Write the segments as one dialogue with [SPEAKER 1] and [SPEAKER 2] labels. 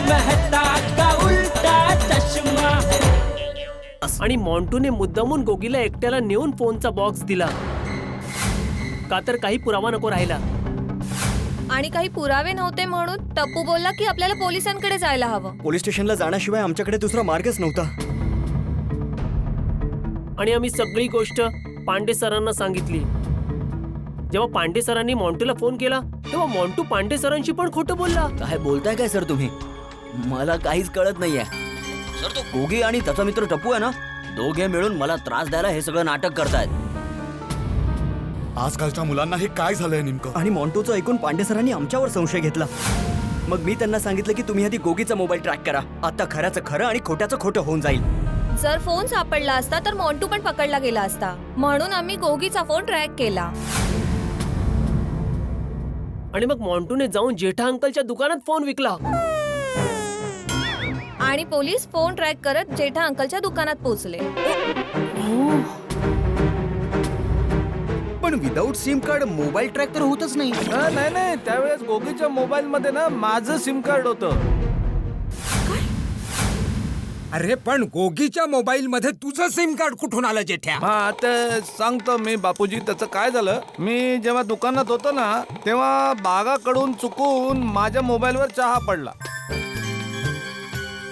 [SPEAKER 1] मेहता का उल्टा चष्मा.
[SPEAKER 2] आणि मॉन्टूने मुद्दामून गोगीला एकट्याला नेऊन फोनचा बॉक्स दिला, का तर काही पुरावा नको राहिला.
[SPEAKER 3] आणि काही पुरावे नव्हते म्हणून टप्पू बोलला की आपल्याला पोलिसांकडे जायला हवं.
[SPEAKER 4] पोलीस स्टेशनला जाण्याशिवाय आमच्याकडे दुसरा मार्गच नव्हता.
[SPEAKER 2] आणि आम्ही सगळी गोष्ट पांडे सरांना सांगितली. जेव्हा पांडे सरांनी मॉन्टूला फोन केला तेव्हा मॉन्टू पांडे सरांशी पण खोटं बोलला.
[SPEAKER 4] काय बोलताय काय सर तुम्ही? मला काहीच कळत नाहीये सर. तो गोगी आणि त्याचा मित्र टप्पू आहे ना, दोघे मिळून मला त्रास द्यायला हे सगळं नाटक करतायत.
[SPEAKER 5] आजकालच्या मुलांना हे काय झालंय नेमकं?
[SPEAKER 4] आणि मॉन्टूचं ऐकून पांडे सरांनी आमच्यावर संशय घेतला. मग मी त्यांना सांगितलं की तुम्ही आधी गोगीचा मोबाईल ट्रॅक करा. आता खऱ्याचं खरं आणि खोट्याचं खोटं होऊन जाईल.
[SPEAKER 3] जर फोन सापडला असता तर मॉन्टू पण पकडला गेला असता, म्हणून आम्ही गोगीचा फोन ट्रॅक केला.
[SPEAKER 2] आणि मग मॉन्टूने जाऊन जेठा अंकलच्या दुकानात फोन विकला.
[SPEAKER 3] आणि पोलीस फोन ट्रॅक करत जेठा अंकलच्या दुकानात पोहोचले.
[SPEAKER 6] पण without SIM card mobile track तर होतच नाही.
[SPEAKER 7] नाही, त्यावेळेस गोगीच्या मोबाईल मध्ये ना माझं सिम कार्ड होतं.
[SPEAKER 8] अरे पण गोगीच्या मोबाईल मध्ये तुझं सिम कार्ड कुठून आलं जेठ्या?
[SPEAKER 7] हा ते सांगतो मी बापूजी. त्याचं काय झालं, मी जेव्हा दुकानात होतो ना तेव्हा बागाकडून चुकून माझ्या मोबाईलवर चहा पडला,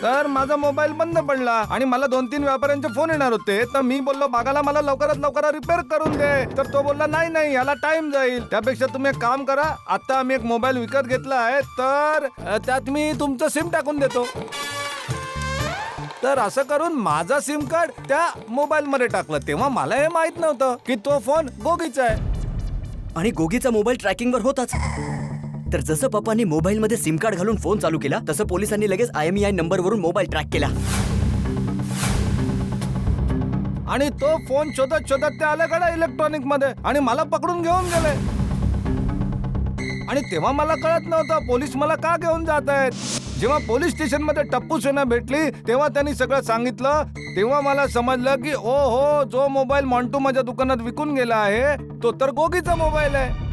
[SPEAKER 7] तर माझा मोबाईल बंद पडला. आणि मला 2-3 व्यापाऱ्यांचे फोन येणार होते. तर मी बोललो बागाला मला लवकरात लवकर रिपेअर करून दे. तर तो बोलला नाही याला टाइम जाईल, त्यापेक्षा तुम्ही एक काम करा, आता आम्ही एक मोबाईल विकत घेतला आहे, तर त्यात मी तुमचं सिम टाकून देतो. तर असं करून माझा सिम कार्ड त्या मोबाईल मध्ये टाकलं. तेव्हा मला हे माहित नव्हतं की तो फोन गोगीचा आहे.
[SPEAKER 4] आणि गोगीचा मोबाईल ट्रॅकिंगवर होताच. तर जसं पप्पांनी मोबाईल मध्ये सिम कार्ड घालून फोन चालू केला तसं पोलिसांनी लगेच IMEI नंबरवरून मोबाईल ट्रॅक केला.
[SPEAKER 7] आणि तो फोन शोधत शोधत ते आले कडे इलेक्ट्रॉनिक मध्ये आणि मला पकडून घेऊन गेले. आणि तेव्हा मला कळत नव्हतं पोलीस मला का घेऊन जात आहेत. जेव्हा पोलीस स्टेशन मध्ये टप्पू सेना भेटली तेव्हा त्यांनी सगळं सांगितलं. तेव्हा मला समजलं की ओ हो, जो मोबाईल मॉन्टू माझ्या दुकानात विकून गेला आहे तो तर गोगीचा मोबाईल आहे.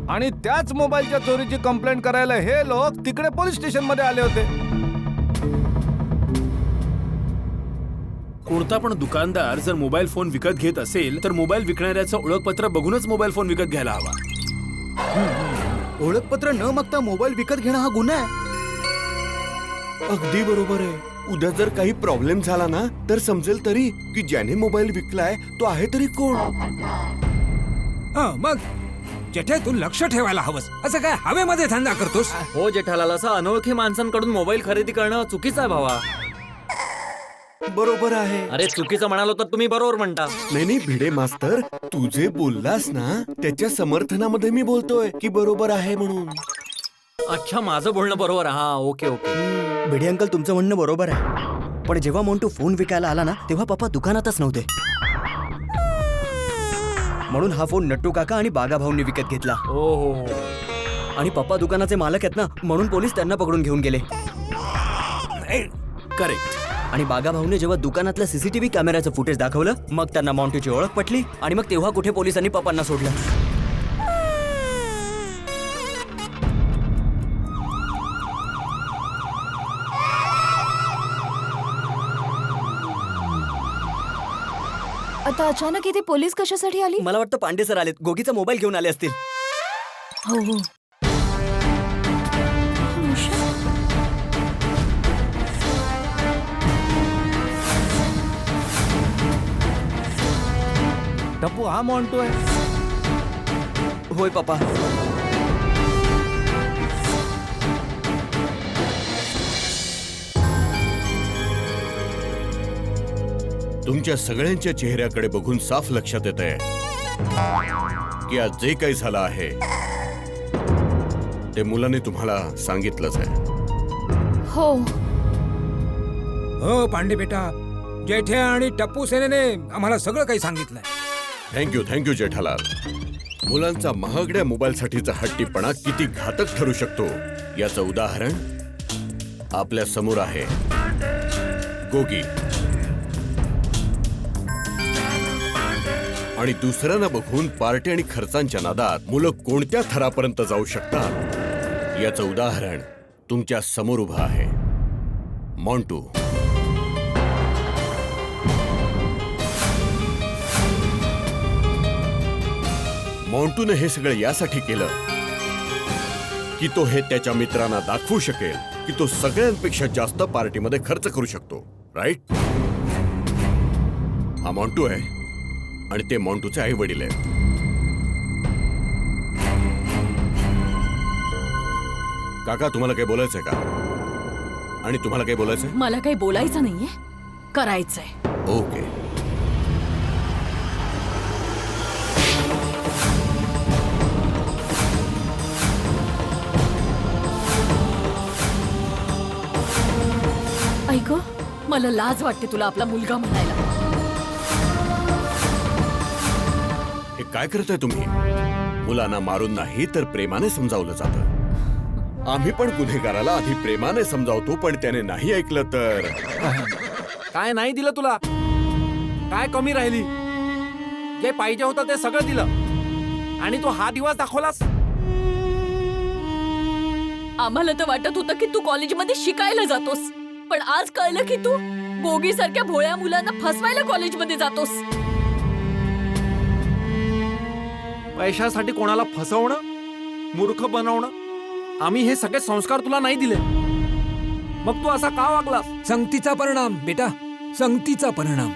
[SPEAKER 7] आणि त्याच मोबाईलच्या चोरीची कंप्लेंट करायला हे लोक तिकडे पोलीस स्टेशन मध्ये आले होते.
[SPEAKER 5] कोणता पण दुकानदार जर मोबाईल फोन विकत घेत असेल तर मोबाईल विकणाऱ्याचं ओळखपत्र बघूनच मोबाईल फोन विकत घ्यायला हवा.
[SPEAKER 6] ओळखपत्र न मागता मोबाईल विकत घेणं हा गुन्हा आहे.
[SPEAKER 9] अगदी बरोबर आहे. उद्या जर काही प्रॉब्लेम झाला ना तर समजेल तरी की ज्याने मोबाईल विकलाय तो आहे तरी कोण.
[SPEAKER 8] मग जेठ्या तू लक्ष ठेवायला हवंस. असं काय हवेमध्ये धंदा करतोस?
[SPEAKER 4] हो जेठालाल, असं अनोळखी माणसांकडून मोबाईल खरेदी करणं चुकीचं आहे भावा.
[SPEAKER 9] बरोबर आहे.
[SPEAKER 4] अरे चुकीचं म्हणालो तर तुम्ही बरोबर म्हणता.
[SPEAKER 9] नाही भिडे मास्तर, तू जे बोललास ना त्याच्या समर्थनामध्ये मी बोलतोय की बरोबर आहे म्हणून.
[SPEAKER 4] अच्छा, माझं बोलणं बरोबर. हा ओके. भिडे अंकल, तुमचं म्हणणं बरोबर आहे. पण जेव्हा मोन्टू फोन विकायला आला ना तेव्हा पप्पा दुकानातच नव्हते. म्हणून हा फोन नट्टू काका आणि बागा भाऊंनी विकत घेतला.
[SPEAKER 2] हो.
[SPEAKER 4] आणि पप्पा दुकानाचे मालक आहेत ना, म्हणून पोलीस त्यांना पकडून घेऊन गेले.
[SPEAKER 5] करेक्ट.
[SPEAKER 4] आणि बागा भाऊने जेव्हा दुकानातल्या CCTV कॅमेऱ्याचं फुटेज दाखवलं मग त्यांना मॉन्टूची ओळख पटली. आणि मग तेव्हा कुठे पोलिसांनी पप्पांना सोडलं.
[SPEAKER 3] आता अचानक इथे पोलीस कशासाठी आली?
[SPEAKER 4] मला वाटतं पांडे सर आलेत, गोगीचा मोबाईल घेऊन आले असतील.
[SPEAKER 3] हो.
[SPEAKER 7] टप्पू हा मॉन्टू आहे.
[SPEAKER 4] होय पप्पा.
[SPEAKER 9] तुमच्या सगळ्यांच्या चेहऱ्याकडे बघून साफ लक्षात येत आहे की आज जे काही झालं आहे ते मुलाने तुम्हाला सांगितलंच आहे.
[SPEAKER 8] हो पांडे बेटा, जेठ्या आणि टप्पू सेनेने आम्हाला सगळं काही सांगितलंय.
[SPEAKER 9] थँक्यू जेठालाल. मुलांचा महागड्या मोबाईलसाठीचा हट्टीपणा किती घातक ठरू शकतो याचं उदाहरण आपल्या समोर आहे. गोगी आणि दुसऱ्यांना बघून पार्टी आणि खर्चांच्या नादात मुलं कोणत्या थरापर्यंत जाऊ शकतात याचं उदाहरण तुमच्या समोर उभा आहे मॉन्टू. मॉन्टूने हे सगळं यासाठी केलं की तो हे त्याच्या मित्रांना दाखवू शकेल की तो सगळ्यांपेक्षा जास्त पार्टीमध्ये खर्च करू शकतो. राईट? हा मॉन्टू आहे आणि ते मॉन्टूचे आई वडील आहेत. काका, तुम्हाला काही बोलायचंय का? आणि तुम्हाला काही बोलायचंय?
[SPEAKER 10] मला काही बोलायचं नाहीये, करायचंय.
[SPEAKER 9] ओके.
[SPEAKER 10] ऐक, मला लाज वाटते तुला आपला मुलगा म्हणायला.
[SPEAKER 9] हे काय करताय तुम्ही? मुलांना मारून नाही तर प्रेमाने समजावलं जातं. आम्ही पण गुन्हेगाराला आधी प्रेमाने समजावतो, पण त्याने नाही ऐकलं तर.
[SPEAKER 11] काय नाही दिलं तुला? काय कमी राहिली? जे पाहिजे होतं ते सगळं दिलं आणि तू हा दिवस दाखवलास.
[SPEAKER 10] आम्हाला तर वाटत होतं की तू कॉलेजमध्ये शिकायला जातोस, पण आज कळलं की तू गोगी सारख्या भोळ्या मुलांना फसवायला कॉलेजमध्ये जातोस.
[SPEAKER 11] पैशासाठी कोणाला फसवणं, मूर्ख बनवणं, आम्ही हे सगळे संस्कार तुला नाही दिले. मग तू असा का वागलास?
[SPEAKER 8] संगतीचा परिणाम बेटा, संगतीचा परिणाम.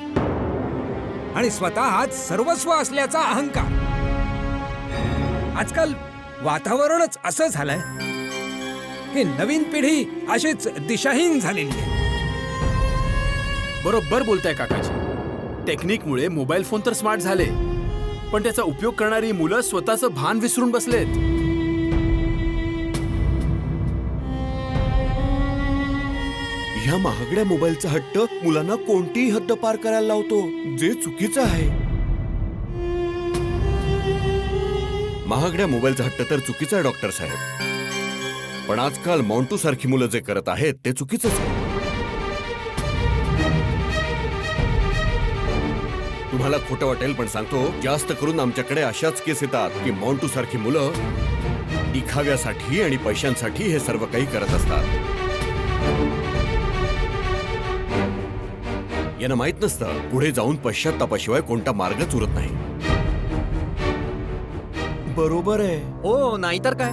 [SPEAKER 8] आणि स्वतःच सर्वस्व असल्याचा अहंकार. आजकाल वातावरणच असं झालंय की नवीन पिढी अशीच दिशाहीन झालेली आहे.
[SPEAKER 5] बरोबर बोलताय काकाजी. टेक्निकमुळे मोबाईल फोन तर स्मार्ट झाले, पण त्याचा उपयोग करणारी मुलं स्वतःचं भान विसरून बसलेत.
[SPEAKER 9] ह्या महागड्या मोबाईलचा हट्ट मुलांना कोणतीही हद्द पार करायला लावतो, जे चुकीचं आहे. महागड्या मोबाईलचा हट्ट तर चुकीचा आहे डॉक्टर साहेब, पण आजकाल मॉन्टू सारखी मुलं जे करत आहेत ते चुकीचंच आहे. तुम्हाला खोटं वाटेल पण सांगतो, जास्त करून आमच्याकडे अशाच केस येतात की मॉन्टू सारखी मुलं दिखाव्यासाठी आणि पैशांसाठी हे सर्व काही करत असतात. यांना माहित नसतं पुढे जाऊन पश्चात्तापाशिवाय कोणता मार्गच उरत नाही.
[SPEAKER 11] बरोबर आहे. हो, नाहीतर काय.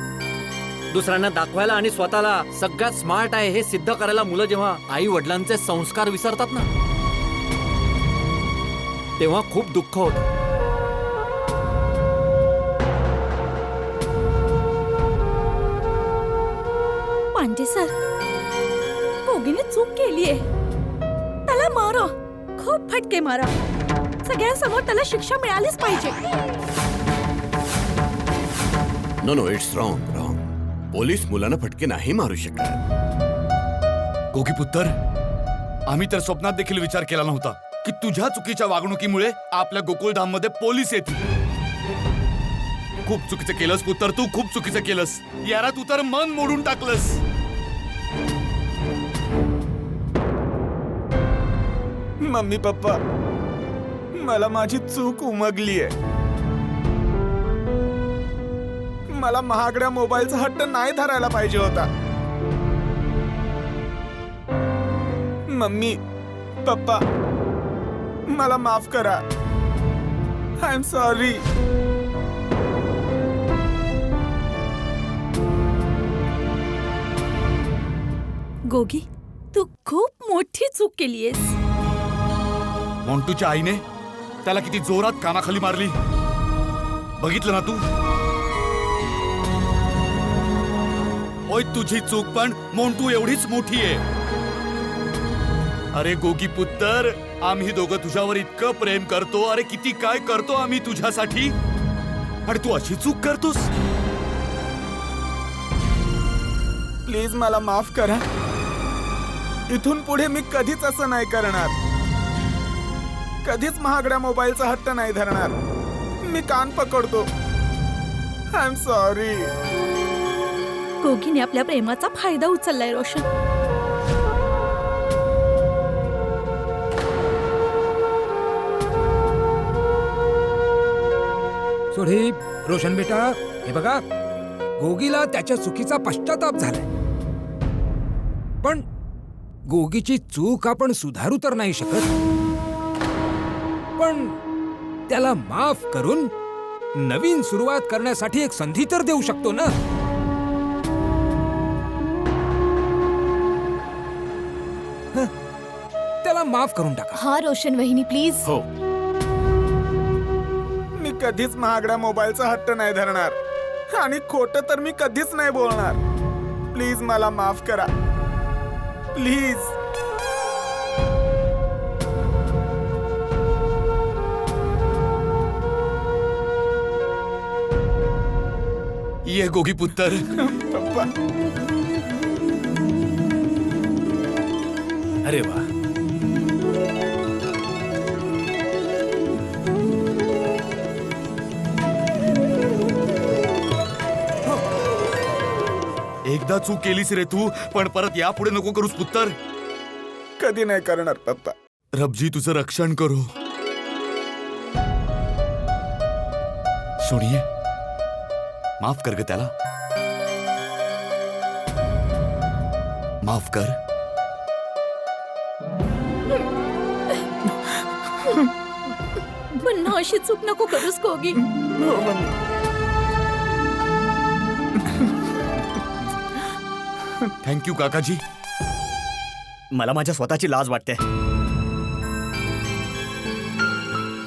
[SPEAKER 11] दुसऱ्यांना दाखवायला आणि स्वतःला सगळ्यात स्मार्ट आहे हे सिद्ध करायला मुलं जेव्हा आई वडिलांचे संस्कार विसरतात ना, तेव्हा खूप दुःख होतं.
[SPEAKER 10] पांडे सर, गोगीने चूक केलीये. त्याला मारा, खूप फटके मारा. सगळ्यांसमोर त्याला शिक्षा मिळालीच पाहिजे.
[SPEAKER 9] No no, it's wrong wrong. Police मुलांना फटके नाही मारू शकत.
[SPEAKER 7] गोगी पुत्र, आम्ही तर स्वप्नात देखील विचार केला नव्हता की तुझ्या चुकीच्या वागणुकीमुळे आपल्या गोकुळधाम मध्ये पोलीस येतील. खूप चुकीचं केलंस पुत्र, तू खूप चुकीचं केलंस. यारा तू तर मन मोडून टाकलंस. मम्मी पप्पा, मला माझी चूक उमगलीये. मला महागड्या मोबाईलचा हट्ट नाही धरायला पाहिजे होता. मम्मी पप्पा, मला माफ करा. I am sorry.
[SPEAKER 10] गोगी, तू खूप मोठी चूक केलीयस.
[SPEAKER 7] मॉन्टूच्या आईने त्याला किती जोरात कानाखाली मारली बघितलं ना तू. ओय, तुझी चूक पण मॉन्टू एवढीच मोठी आहे. अरे गोगी पुत्र, आम्ही दोघं तुझ्यावर इतकं प्रेम करतो. अरे किती काय करतो आम्ही तुझ्यासाठी, आणि तू अशी चूक करतोस. प्लीज मला माफ करा. इथून पुढे मी कधीच असं नाही करणार. कधीच महागड्या मोबाईलचा हट्ट नाही धरणार. मी कान पकडतो. I am sorry.
[SPEAKER 10] गोगीने आपल्या प्रेमाचा फायदा उचललाय रोशन.
[SPEAKER 8] सोढी, रोशन बेटा, हे बघा, गोगीला त्याच्या चुकीचा पश्चाताप झालाय. पण गोगीची चूक आपण सुधारू तर नाही शकत, पण त्याला माफ करून नवीन सुरुवात करण्यासाठी एक संधी तर देऊ शकतो ना. त्याला माफ करून टाका.
[SPEAKER 3] हा रोशन वहिनी प्लीज.
[SPEAKER 9] हो,
[SPEAKER 6] मी कधीच महागड्या मोबाईलचा हट्ट नाही धरणार आणि खोटं तर मी कधीच नाही बोलणार. प्लीज मला माफ करा, प्लीज.
[SPEAKER 9] ये गोगी पुत्तर.
[SPEAKER 6] पप्पा,
[SPEAKER 5] अरे वा,
[SPEAKER 9] एकदा चूक केलीस रे तू, पण परत यापुढे नको करूस पुत्तर.
[SPEAKER 6] कधी नाही करणार पप्पा.
[SPEAKER 9] रबजी तुझं रक्षण करो. सोनिये, माफ कर ग त्याला. माफ कर.
[SPEAKER 10] पण अशी चूक नको करूस गोगी.
[SPEAKER 9] थँक्यू काकाजी.
[SPEAKER 4] मला माझ्या स्वतःची लाज वाटते.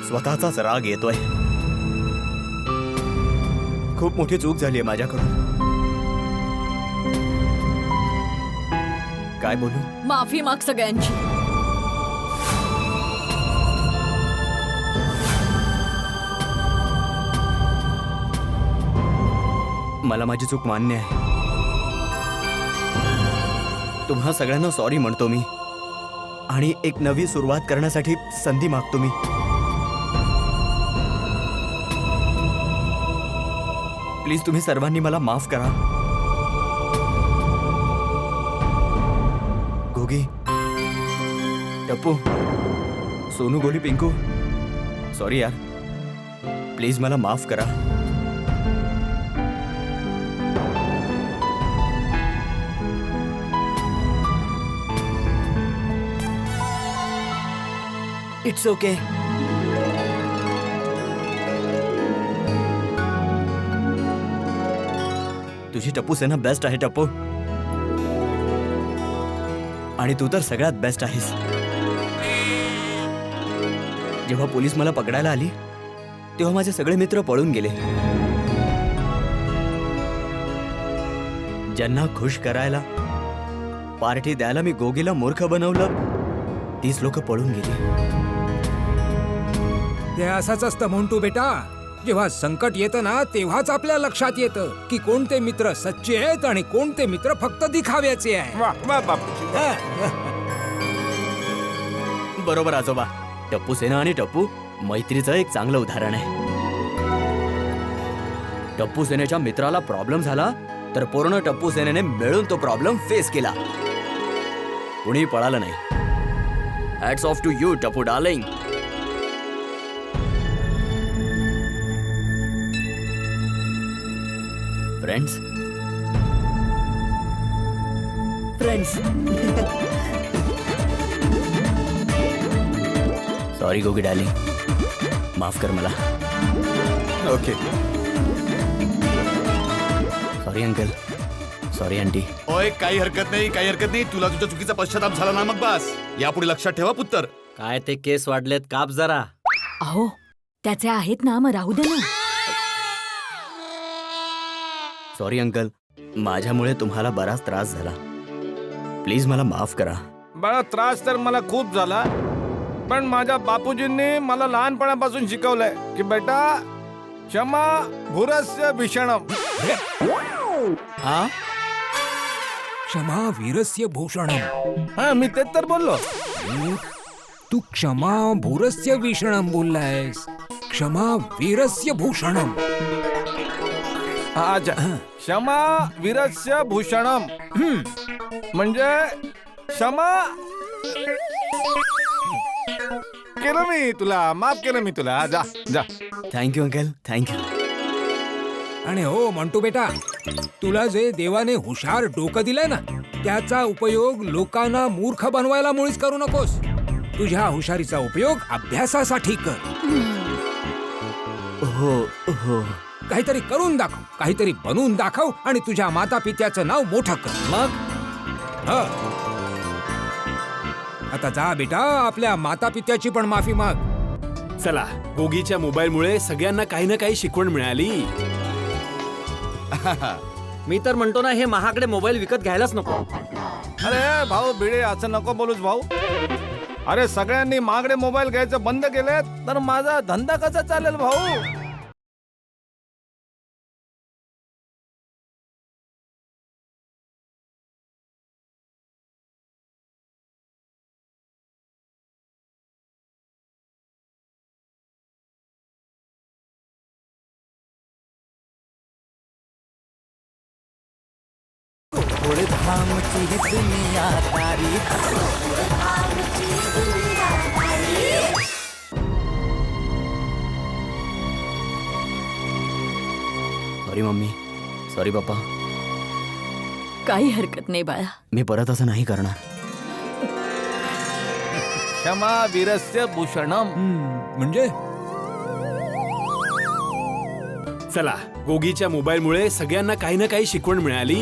[SPEAKER 4] स्वतःचाच राग येतोय. खूप मोठी चूक झालीये माझ्याकडून. काय बोलू?
[SPEAKER 10] माफी माग सगळ्यांची.
[SPEAKER 4] मला माझी चूक मान्य आहे. तुम्हा सगळ्यांना सॉरी म्हणतो मी आणि एक नवी सुरुवात करण्यासाठी संधी मागतो मी. प्लीज तुम्ही सर्वांनी मला माफ करा. गोगी, टप्पू, सोनू, गोली, पिंकू, सॉरी यार. प्लीज मला माफ करा. It's okay. तुझी टप्पू सेना बेस्ट आहे टप्पू, आणि तू तर सगळ्यात बेस्ट आहेस. जेव्हा पोलीस मला पकडायला आली तेव्हा माझे सगळे मित्र पळून गेले. ज्यांना खुश करायला, पार्टी द्यायला मी गोगीला मूर्ख बनवलं, तीच लोक पळून गेली.
[SPEAKER 8] ते असंच असतं मोंटू बेटा. जेव्हा संकट येतं ना तेव्हाच आपल्या लक्षात येतं की कोणते मित्र सच्चे आहेत आणि कोणते मित्र फक्त दिखाव्याचे आहेत.
[SPEAKER 7] वा वा बापूजी.
[SPEAKER 4] बरोबर आजोबा. टप्पू सेना आणि टप्पू मैत्रीचं एक चांगलं उदाहरण आहे. टप्पू सेनेच्या मित्राला प्रॉब्लेम झाला तर पूर्ण टप्पू सेनेने मिळून तो प्रॉब्लेम फेस केला. कुणी पळालं नाही. हॅट्स ऑफ टू यू टप्पू darling. Friends, sorry Gogi darling, माफ कर मला.
[SPEAKER 5] Okay.
[SPEAKER 4] Sorry uncle, sorry aunty.
[SPEAKER 9] ओय, काही हरकत नाही, काही हरकत नाही. तुला तुझ्या चुकीचा पश्चाताप झाला ना, मग बस. यापुढे लक्षात ठेवा पुत्तर.
[SPEAKER 11] काय ते केस वाढलेत, काप जरा.
[SPEAKER 10] अहो त्याचे आहेत ना, मग राहू दे ना.
[SPEAKER 4] सॉरी अंकल, माझ्यामुळे तुम्हाला बराच त्रास झाला. प्लीज मला माफ करा.
[SPEAKER 7] बाळा, त्रास तर मला खूप झाला, पण माझ्या बापूजींनी मला लहानपणापासून शिकवलंय की बेटा, क्षमा भूरस्य भीषणम.
[SPEAKER 8] हा, क्षमा वीरस्य भूषणम.
[SPEAKER 7] हा, मी तेच तर बोललो.
[SPEAKER 8] तू क्षमा भूरस्य भीषणम बोललायस. क्षमा वीरस्य भूषणम.
[SPEAKER 7] अच्छा, क्षमा वीरस्य भूषणम म्हणजे क्षमा केलं मी तुला, माफ केलं मी तुला. जा जा.
[SPEAKER 4] Thank you uncle, thank you.
[SPEAKER 8] आणि हो मंटू बेटा, तुला जे देवाने हुशार डोकं दिलंय ना त्याचा उपयोग लोकांना मूर्ख बनवायला मुळीच करू नकोस. तुझ्या हुशारीचा उपयोग अभ्यासासाठी कर.
[SPEAKER 4] हो हो.
[SPEAKER 8] काहीतरी करून दाखव, काहीतरी बनवून दाखव आणि तुझ्या माता पित्याचं नाव मोठं कर.
[SPEAKER 11] मग
[SPEAKER 8] हं. आता जा बेटा, आपल्या माता पित्याची पण माफी माग.
[SPEAKER 5] चला, गोगीच्या मोबाईलमुळे सगळ्यांना काही ना काही शिकवण मिळाली.
[SPEAKER 11] मी तर म्हणतो ना, हे महागडे मोबाईल विकत घ्यायलाच नको.
[SPEAKER 7] अरे भाऊ भिडे, असं नको बोलूच भाऊ. अरे सगळ्यांनी महागडे मोबाईल घ्यायचं बंद केले तर माझा धंदा कसा चालेल भाऊ?
[SPEAKER 1] धामची ही दुनिया तारी.
[SPEAKER 4] सॉरी मम्मी, सॉरी पप्पा.
[SPEAKER 10] काही हरकत नाही बाळा.
[SPEAKER 4] मी परत असं नाही करणार.
[SPEAKER 7] क्षमा वीरस्य भूषणम.
[SPEAKER 8] म्हणजे
[SPEAKER 5] चला, गोगीच्या मोबाईलमुळे सगळ्यांना काही ना काही शिकवण मिळाली.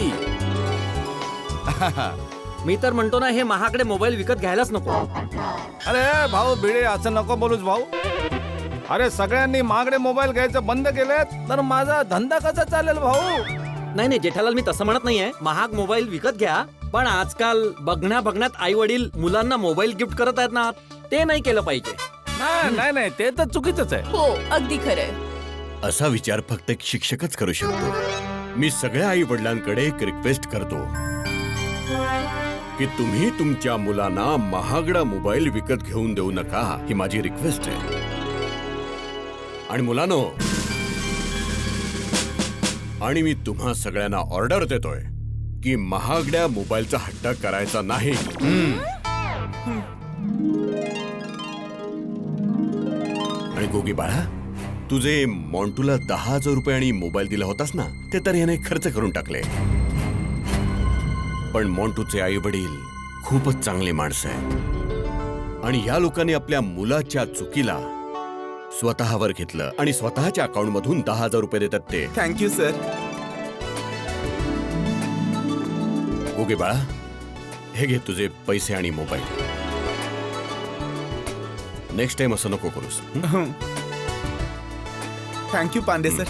[SPEAKER 11] मी तर म्हणतो ना, हे महागडे मोबाईल विकत घ्यायलाच नको.
[SPEAKER 7] अरे भाऊ भिडे, असं नको बोलूच भाऊ. अरे सगळ्यांनी महागडे मोबाईल घ्यायचं बंद केले तर माझा धंदा कसा चालेल भाऊ?
[SPEAKER 11] नाही नाही जेठालाल, मी तसं म्हणत नाहीये. महाग मोबाईल विकत घ्या, पण आजकाल बघण्यात आई वडील मुलांना मोबाईल गिफ्ट करत आहेत ना, ते नाही केलं पाहिजे.
[SPEAKER 7] नाही नाही, ते तर चुकीचंच आहे.
[SPEAKER 10] हो, अगदी खरंय.
[SPEAKER 9] असा विचार फक्त एक शिक्षकच करू शकतो. मी सगळ्या आई वडिलांकडे एक रिक्वेस्ट करतो की तुम्ही तुमच्या मुलांना महागडा मोबाईल विकत घेऊन देऊ नका. ही माझी रिक्वेस्ट आहे. आणि मुलांनो, आणि मी तुम्हा सगळ्यांना ऑर्डर देतोय की महागड्या मोबाईलचा हट्ट करायचा नाही. आणि गोगी बाळा, तुझे मॉन्टूला 10,000 रुपये आणि मोबाईल दिला होतास ना, ते तर याने खर्च करून टाकले. पण मॉन्टूचे आई वडील खूपच चांगली माणसं आहेत आणि या लोकांनी आपल्या मुलाच्या चुकीला स्वतःवर घेतलं आणि स्वतःच्या अकाउंट मधून 10,000 रुपये देतात ते.
[SPEAKER 6] Thank you sir.
[SPEAKER 9] ओके बाळा, हे घे तुझे पैसे आणि मोबाईल. नेक्स्ट टाइम असं नको करूस.
[SPEAKER 6] Thank you Pande sir.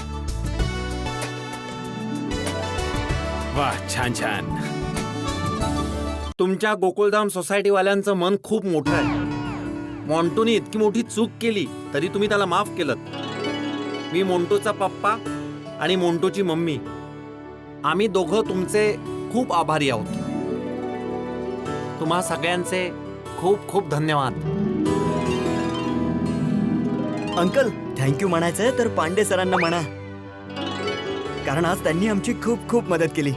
[SPEAKER 5] वा, छान छान.
[SPEAKER 11] तुमच्या गोकुळधाम सोसायटी वाल्यांचं मन खूप मोठं आहे. मॉन्टूने इतकी मोठी चूक केली तरी तुम्ही त्याला माफ केलं. मी मोन्टूचा पप्पा आणि मोन्टूची मम्मी, आम्ही दोघं तुमचे खूप आभारी आहोत. तुम्हा सगळ्यांचे खूप खूप धन्यवाद.
[SPEAKER 4] अंकल, थँक्यू म्हणायचंय तर पांडे सरांना म्हणा, कारण आज त्यांनी आमची खूप खूप मदत केली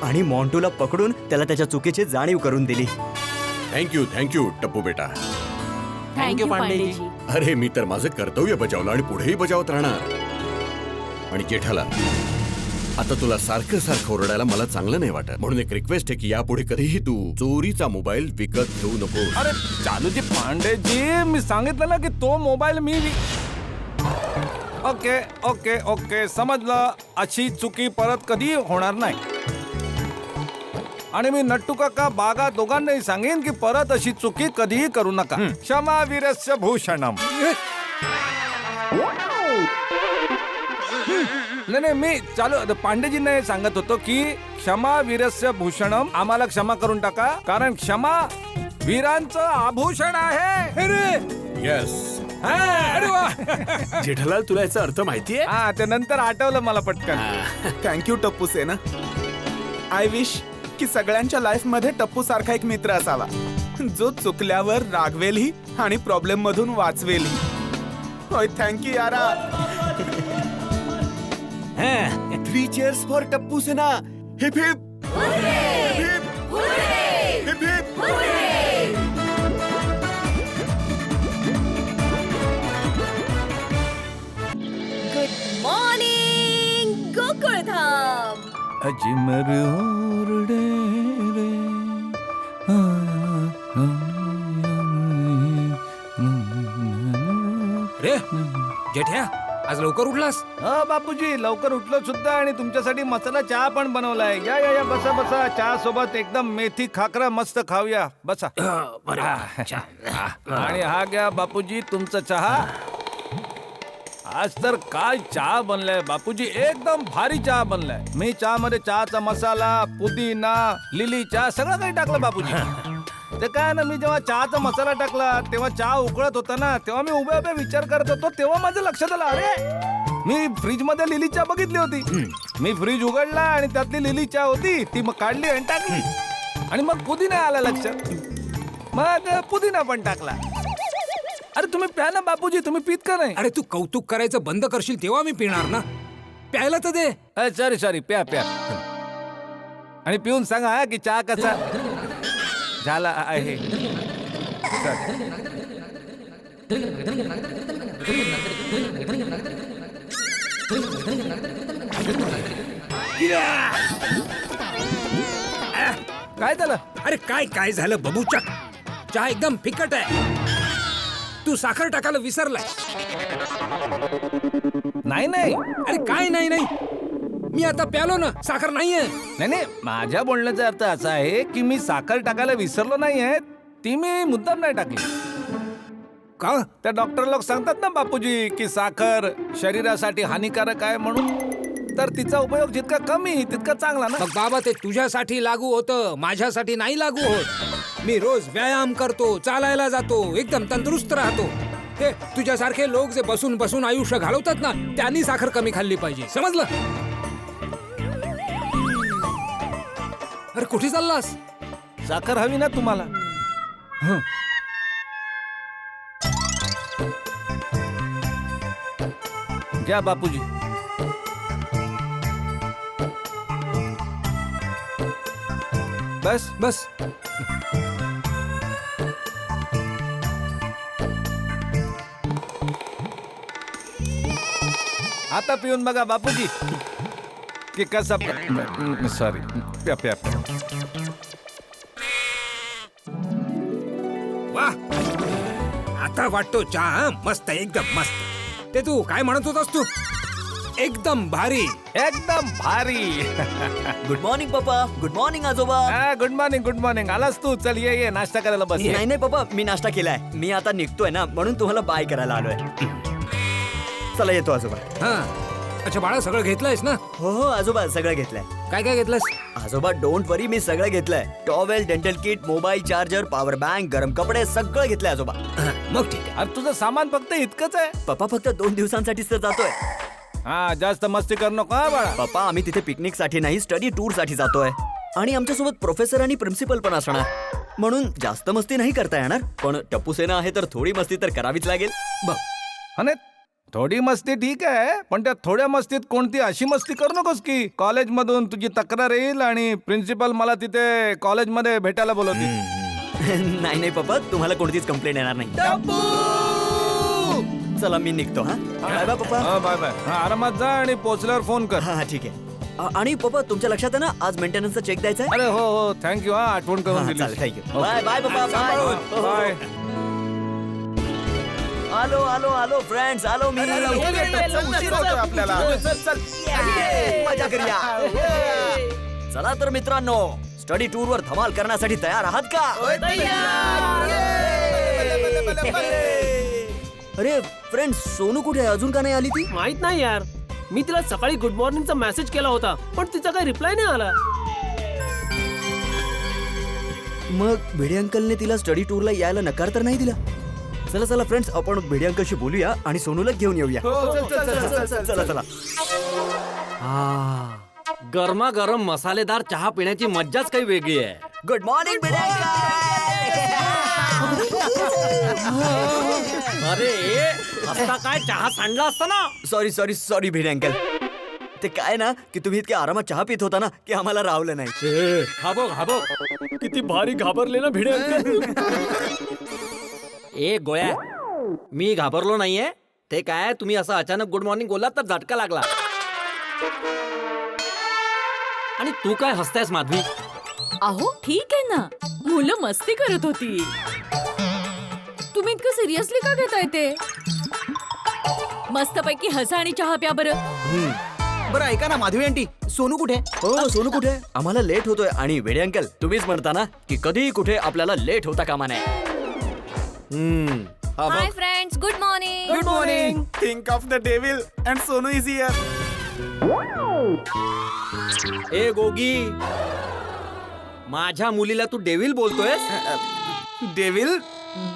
[SPEAKER 4] आणि मॉन्टूला पकडून त्याला त्याच्या चुकीची जाणीव करून दिली.
[SPEAKER 9] थँक्यू टप्पू बेटा.
[SPEAKER 11] थँक्यू पांडेजी.
[SPEAKER 9] अरे, मी तर माझं कर्तव्य बजावलं आणि पुढेही बजावत राहणार. आणि जेठाला, आता तुला सारखं सारखं ओरडायला मला चांगलं नाही वाटत. म्हणून एक रिक्वेस्ट आहे की यापुढे कधीही तू चोरीचा मोबाईल विकत घेऊ नको.
[SPEAKER 7] अरे चालूजी पांडेजी, मी सांगितलं ना की तो मोबाईल मी ओके ओके ओके, समजलं. अशी चुकी परत कधी होणार नाही. आणि मी नट्टू काका बागा दोघांनाही सांगेन की परत अशी चुकी कधीही करू नका. क्षमा वीरस्य भूषणम. नाही, मी चालू पांडेजींना हे सांगत होतो की क्षमा वीरस्य भूषणम, आम्हाला क्षमा करून टाका, कारण क्षमा वीरांचं आभूषण आहे.
[SPEAKER 9] येस.
[SPEAKER 7] अरे वा.
[SPEAKER 5] जेठालाल, तुला याचा अर्थ माहितीये?
[SPEAKER 7] हा, ते नंतर आठवलं मला पटकन.
[SPEAKER 6] थँक्यू टप्पू सेना. आय विश की सगळ्यांच्या लाईफ मध्ये टप्पू सारखा एक मित्र असावा, जो चुकल्यावर रागवेलही आणि प्रॉब्लेम मधून वाचवेलही. होय, थँक्यू यारा.
[SPEAKER 4] 3 cheers for Tappu Sena. Hip hip.
[SPEAKER 6] Hip hip.
[SPEAKER 3] Good morning Gokuldham.
[SPEAKER 7] अजमर और
[SPEAKER 8] जेठ्या आज लवकर उठलास?
[SPEAKER 7] बापूजी लवकर उठलो सुद्धा आणि तुमच्यासाठी मसाला चहा पण बनवलाय. या या या बसा बसा. चहा सोबत एकदम मेथी खाकरा मस्त खाऊया. बसा. आणि हा घ्या बापूजी तुमचा चहा. आज तर काय चहा बनलाय बापूजी, एकदम भारी चहा बनलाय. मी चहा मध्ये चहाचा मसाला, पुदिना, लिली चहा सगळं काही टाकलं बापूजी. ते काय ना, मी जेव्हा चहाचा मसाला टाकला तेव्हा चहा उकळत होता ना, तेव्हा मी उभ्या उभ्या विचार करत होतो, तेव्हा माझं लक्षात आलं, अरे मी फ्रीज मध्ये लिली चहा बघितली होती. मी फ्रीज उघडला आणि त्यातली लिली चहा होती, ती मग काढली आणि टाकली. आणि मग पुदिना आला लक्षात, मग पुदिना पण टाकला. अरे तुम्ही प्या ना बापूजी, तुम्ही पित का नाही?
[SPEAKER 8] अरे तू कौतुक करायचं बंद करशील तेव्हा मी पिणार ना. प्यायला तर दे.
[SPEAKER 7] सॉरी सॉरी, प्या प्या. आणि पिऊन सांगा की चहा कसा झाला आहे. काय झालं?
[SPEAKER 8] अरे काय काय झालं बबूचा? चहा एकदम फिकट आहे. तू साखर टाकायला विसरलाय.
[SPEAKER 7] नाही नाही.
[SPEAKER 8] अरे काय नाही नाही, मी आता प्यालो ना, साखर नाहीये.
[SPEAKER 7] नाही नाही, माझ्या बोलण्याचा अर्थ असा आहे की मी साखर टाकायला विसरलो नाहीये, ती मी मुद्दाम नाही टाकली.
[SPEAKER 8] का?
[SPEAKER 7] त्या डॉक्टर लोक सांगतात ना बापूजी की साखर शरीरासाठी हानिकारक आहे म्हणून, तर तिचा उपयोग जितका कमी तितका चांगला ना.
[SPEAKER 8] मग बाबा ते तुझ्यासाठी लागू होतं, माझ्यासाठी नाही लागू होत. मी रोज व्यायाम करतो, चालायला जातो, एकदम तंदुरुस्त राहतो. ते तुझ्यासारखे लोक जे बसून बसून आयुष्य घालवतात ना, त्यांनी साखर कमी खाल्ली पाहिजे, समजलं? अरे कुठे चाललास?
[SPEAKER 7] साखर हवी ना तुम्हाला? घ्या बापूजी. बस
[SPEAKER 8] बस.
[SPEAKER 7] आता पिऊन बघा बापूजी की कसा. सॉरी, प्या प्या प्या.
[SPEAKER 8] वाह, आता वाटतो चहा मस्त, एकदम मस्त. ते तू काय म्हणत होतास तू? एकदम भारी,
[SPEAKER 7] एकदम भारी.
[SPEAKER 4] गुड मॉर्निंग पप्पा. गुड मॉर्निंग आजोबा.
[SPEAKER 7] Good morning good morning. आलास तू? चल ये ये, नाश्ता करायला बस.
[SPEAKER 4] नाही नाही पप्पा, मी नाश्ता केलाय. मी आता निघतोय ना, म्हणून तुम्हाला बाय करायला आलोय. चला येतो आजोबा.
[SPEAKER 8] हा. अच्छा बाळा, सगळं घेतलंयस ना?
[SPEAKER 4] हो हो आजोबा, सगळं घेतलंय.
[SPEAKER 8] काय काय घेतलंस?
[SPEAKER 4] आजोबा डोंट वरी, मी सगळं घेतलंय. Towel, dental kit, mobile charger, power bank, गरम कपडे सगळं घेतलंय आजोबा.
[SPEAKER 8] मग ठीक आहे.
[SPEAKER 7] अरे तुझं सामान फक्त इतकंच आहे?
[SPEAKER 4] पप्पा फक्त 2 दिवसांसाठीच तर जातोय.
[SPEAKER 7] हा, जास्त मस्ती करू नको हा बाळा.
[SPEAKER 4] पप्पा आम्ही तिथे पिकनिक साठी नाही, स्टडी टूर साठी जातोय. आणि आमच्यासोबत प्रोफेसर आणि प्रिन्सिपल पण असणार, म्हणून जास्त मस्ती नाही करता येणार. पण टप्पू सेना आहे तर थोडी मस्ती तर करावीच लागेल.
[SPEAKER 8] बघ,
[SPEAKER 7] आणि थोडी मस्ती ठीक आहे, पण त्या थोड्या मस्तीत कोणती अशी मस्ती करू नकोस की कॉलेज मधून तुझी तक्रार येईल आणि प्रिन्सिपल मला तिथे कॉलेजमध्ये भेटायला बोलवतील.
[SPEAKER 4] नाही नाही पप्पा, तुम्हाला कोणतीच कंप्लेंट येणार नाही. चला मी निघतो. हा bye bye papa.
[SPEAKER 7] Bye bye. आरामात जा आणि पोहोचल्यावर फोन कर.
[SPEAKER 4] हा ठीक आहे. आणि पप्पा तुमच्या लक्षात आहे ना, आज मेंटेनन्सचा चेक द्यायचा आहे.
[SPEAKER 7] अरे हो हो, थँक्यू. हा, आठवण करून दिली.
[SPEAKER 4] Thank you. Bye bye papa. Bye
[SPEAKER 7] bye.
[SPEAKER 4] आलो आलो आलो फ्रेंड्स, आलो मी.
[SPEAKER 6] उशीर होतोय आपल्याला.
[SPEAKER 4] मजा करूया. चला तर मित्रांनो, स्टडी टूर वर धमाल करण्यासाठी तयार आहात का? अरे फ्रेंड्स, सोनू कुठे आहे? अजून का नाही आली ती?
[SPEAKER 2] माहित नाही यार. मी तिला सकाळी गुड मॉर्निंगचा मेसेज केला होता, पण तिचा काही रिप्लाय नाही आला.
[SPEAKER 4] मग भिडे अंकलने तिला स्टडी टूरला यायला नकार तर नाही दिला? चला चला फ्रेंड्स, आपण भिडे अंकलशी बोलूया आणि सोनूला घेऊन येऊया. चला चला.
[SPEAKER 11] गरमागरम मसालेदार चहा पिण्याची मज्जाच काही वेगळी आहे.
[SPEAKER 4] गुड मॉर्निंग भिडे
[SPEAKER 11] अरे आता काय चहा सांडला असता ना.
[SPEAKER 4] Sorry sorry sorry Bhide uncle. ते काय ना की तुम्ही इतक्या आरामात चहा पित होता ना की आम्हाला रावलं नाही.
[SPEAKER 11] घाबो घाबो.
[SPEAKER 2] किती भारी घाबरले ना भिडे अंकल.
[SPEAKER 11] ए गोळ्या, मी घाबरलो नाहीये. ते काय, तुम्ही असं अचानक गुड मॉर्निंग बोललात तर झटका लागला. आणि तू काय हसतायस माधवी?
[SPEAKER 10] अहो ठीक आहे ना, मुलं मस्ती करत होती. तुम्ही इतकं सिरियसली का घेताय ते? मस्तपैकी हसा आणि चहा प्या बरं.
[SPEAKER 1] बरं ऐका ना माधवी आंटी, सोनू कुठे?
[SPEAKER 4] हो सोनू कुठे? आम्हाला लेट होतोय. आणि वेडे अंकल तुम्हीच म्हणता ना की कधी कुठे आपल्याला लेट होता कामा नये.
[SPEAKER 3] Hi friends, good morning.
[SPEAKER 6] Good morning. Think of the devil and Sonu is here.
[SPEAKER 11] ए गोगी, माझ्या मुलीला तू डेव्हिल बोलतोयस?
[SPEAKER 6] डेव्हिल?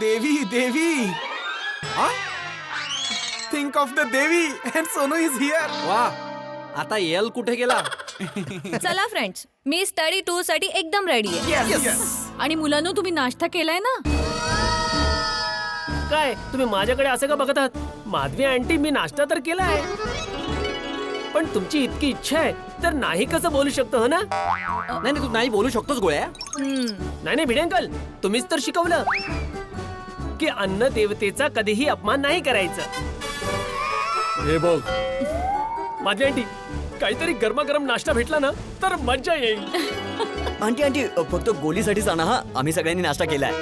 [SPEAKER 6] देवी देवी. Think of the devi and Sonu is here.
[SPEAKER 11] वा, आता एल कुठे गेला?
[SPEAKER 3] चला फ्रेंड्स, मी स्टडी टूर साठी एकदम रेडी आहे.
[SPEAKER 10] आणि मुलांनो, तुम्ही नाश्ता केलाय ना?
[SPEAKER 2] काय तुम्ही माझ्याकडे असं का बघत आहात? माधवी आंटी, मी नाश्ता तर केलाय, पण तुमची इतकी इच्छा आहे तर नाही कसं बोलू शकतो, हो ना?
[SPEAKER 11] नाही तू नाही बोलू शकतोस गोळ्या.
[SPEAKER 2] नाही भिडे अंकल, तुम्हीच तर शिकवलं की अन्न देवतेचा कधीही अपमान नाही करायचा.
[SPEAKER 11] हे बघ,
[SPEAKER 2] माधवी आंटी, काहीतरी गरमागरम नाश्ता भेटला ना तर मजा येईल.
[SPEAKER 4] आंटी आंटी फक्त गोलीसाठीच आणा हा. आम्ही सगळ्यांनी नाश्ता केलाय.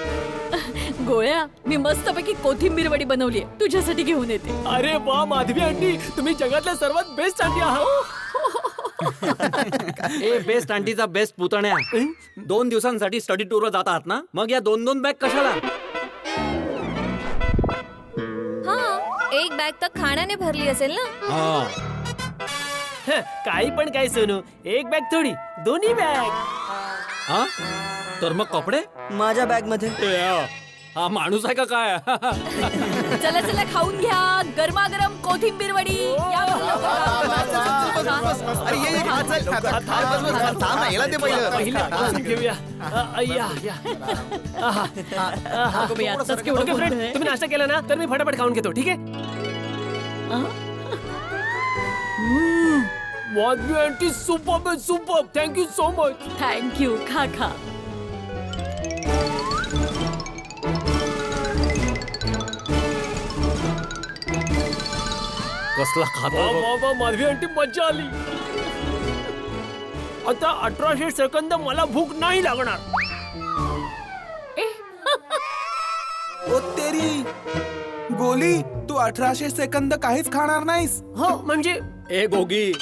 [SPEAKER 10] गोळ्या, मी मस्तपैकी कोथिंबीर वडी बनवलीये, तुझ्यासाठी घेऊन येते.
[SPEAKER 2] अरे वा माधवी आंटी, तुम्ही जगातल्या सर्वात बेस्ट आंटी आहात.
[SPEAKER 11] ए बेस्ट आंटीचा बेस्ट पुतण्या, 2 दिवसांसाठी स्टडी टूरवर जात आहात ना, मग या 2 बॅग कशाला?
[SPEAKER 3] हा, एक बॅग तर खाण्याने भरली असेल ना.
[SPEAKER 2] काही पण काय सोनू, एक बॅग थोडी, दोन्ही बॅग.
[SPEAKER 11] हा, तर मग कपडे
[SPEAKER 4] माझ्या बॅग मध्ये.
[SPEAKER 11] हा माणूस आहे का काय?
[SPEAKER 10] चला चला, खाऊन घ्या गरमागरम कोथिंबीर वडी. या बरं,
[SPEAKER 1] अरे ये खा, चल. थांब ना, याला दे पहिलं.
[SPEAKER 2] घेऊया. ओके फ्रेंड, तुम्ही नाश्ता केला ना तर मी फटाफट खाऊन घेतो, ठीक आहे? Madhavi aunty, super super, thank you so much.
[SPEAKER 10] Thank you. खा खा.
[SPEAKER 11] कसला खाता?
[SPEAKER 2] वा माधवी आंटी, मजा आली. आता 1800 सेकंद मला भूक नाही लागणार.
[SPEAKER 6] ओ तेरी गोली, तू 1800 सेकंद काहीच खाणार नाहीस?
[SPEAKER 2] हो म्हणजे
[SPEAKER 11] ए गोगी,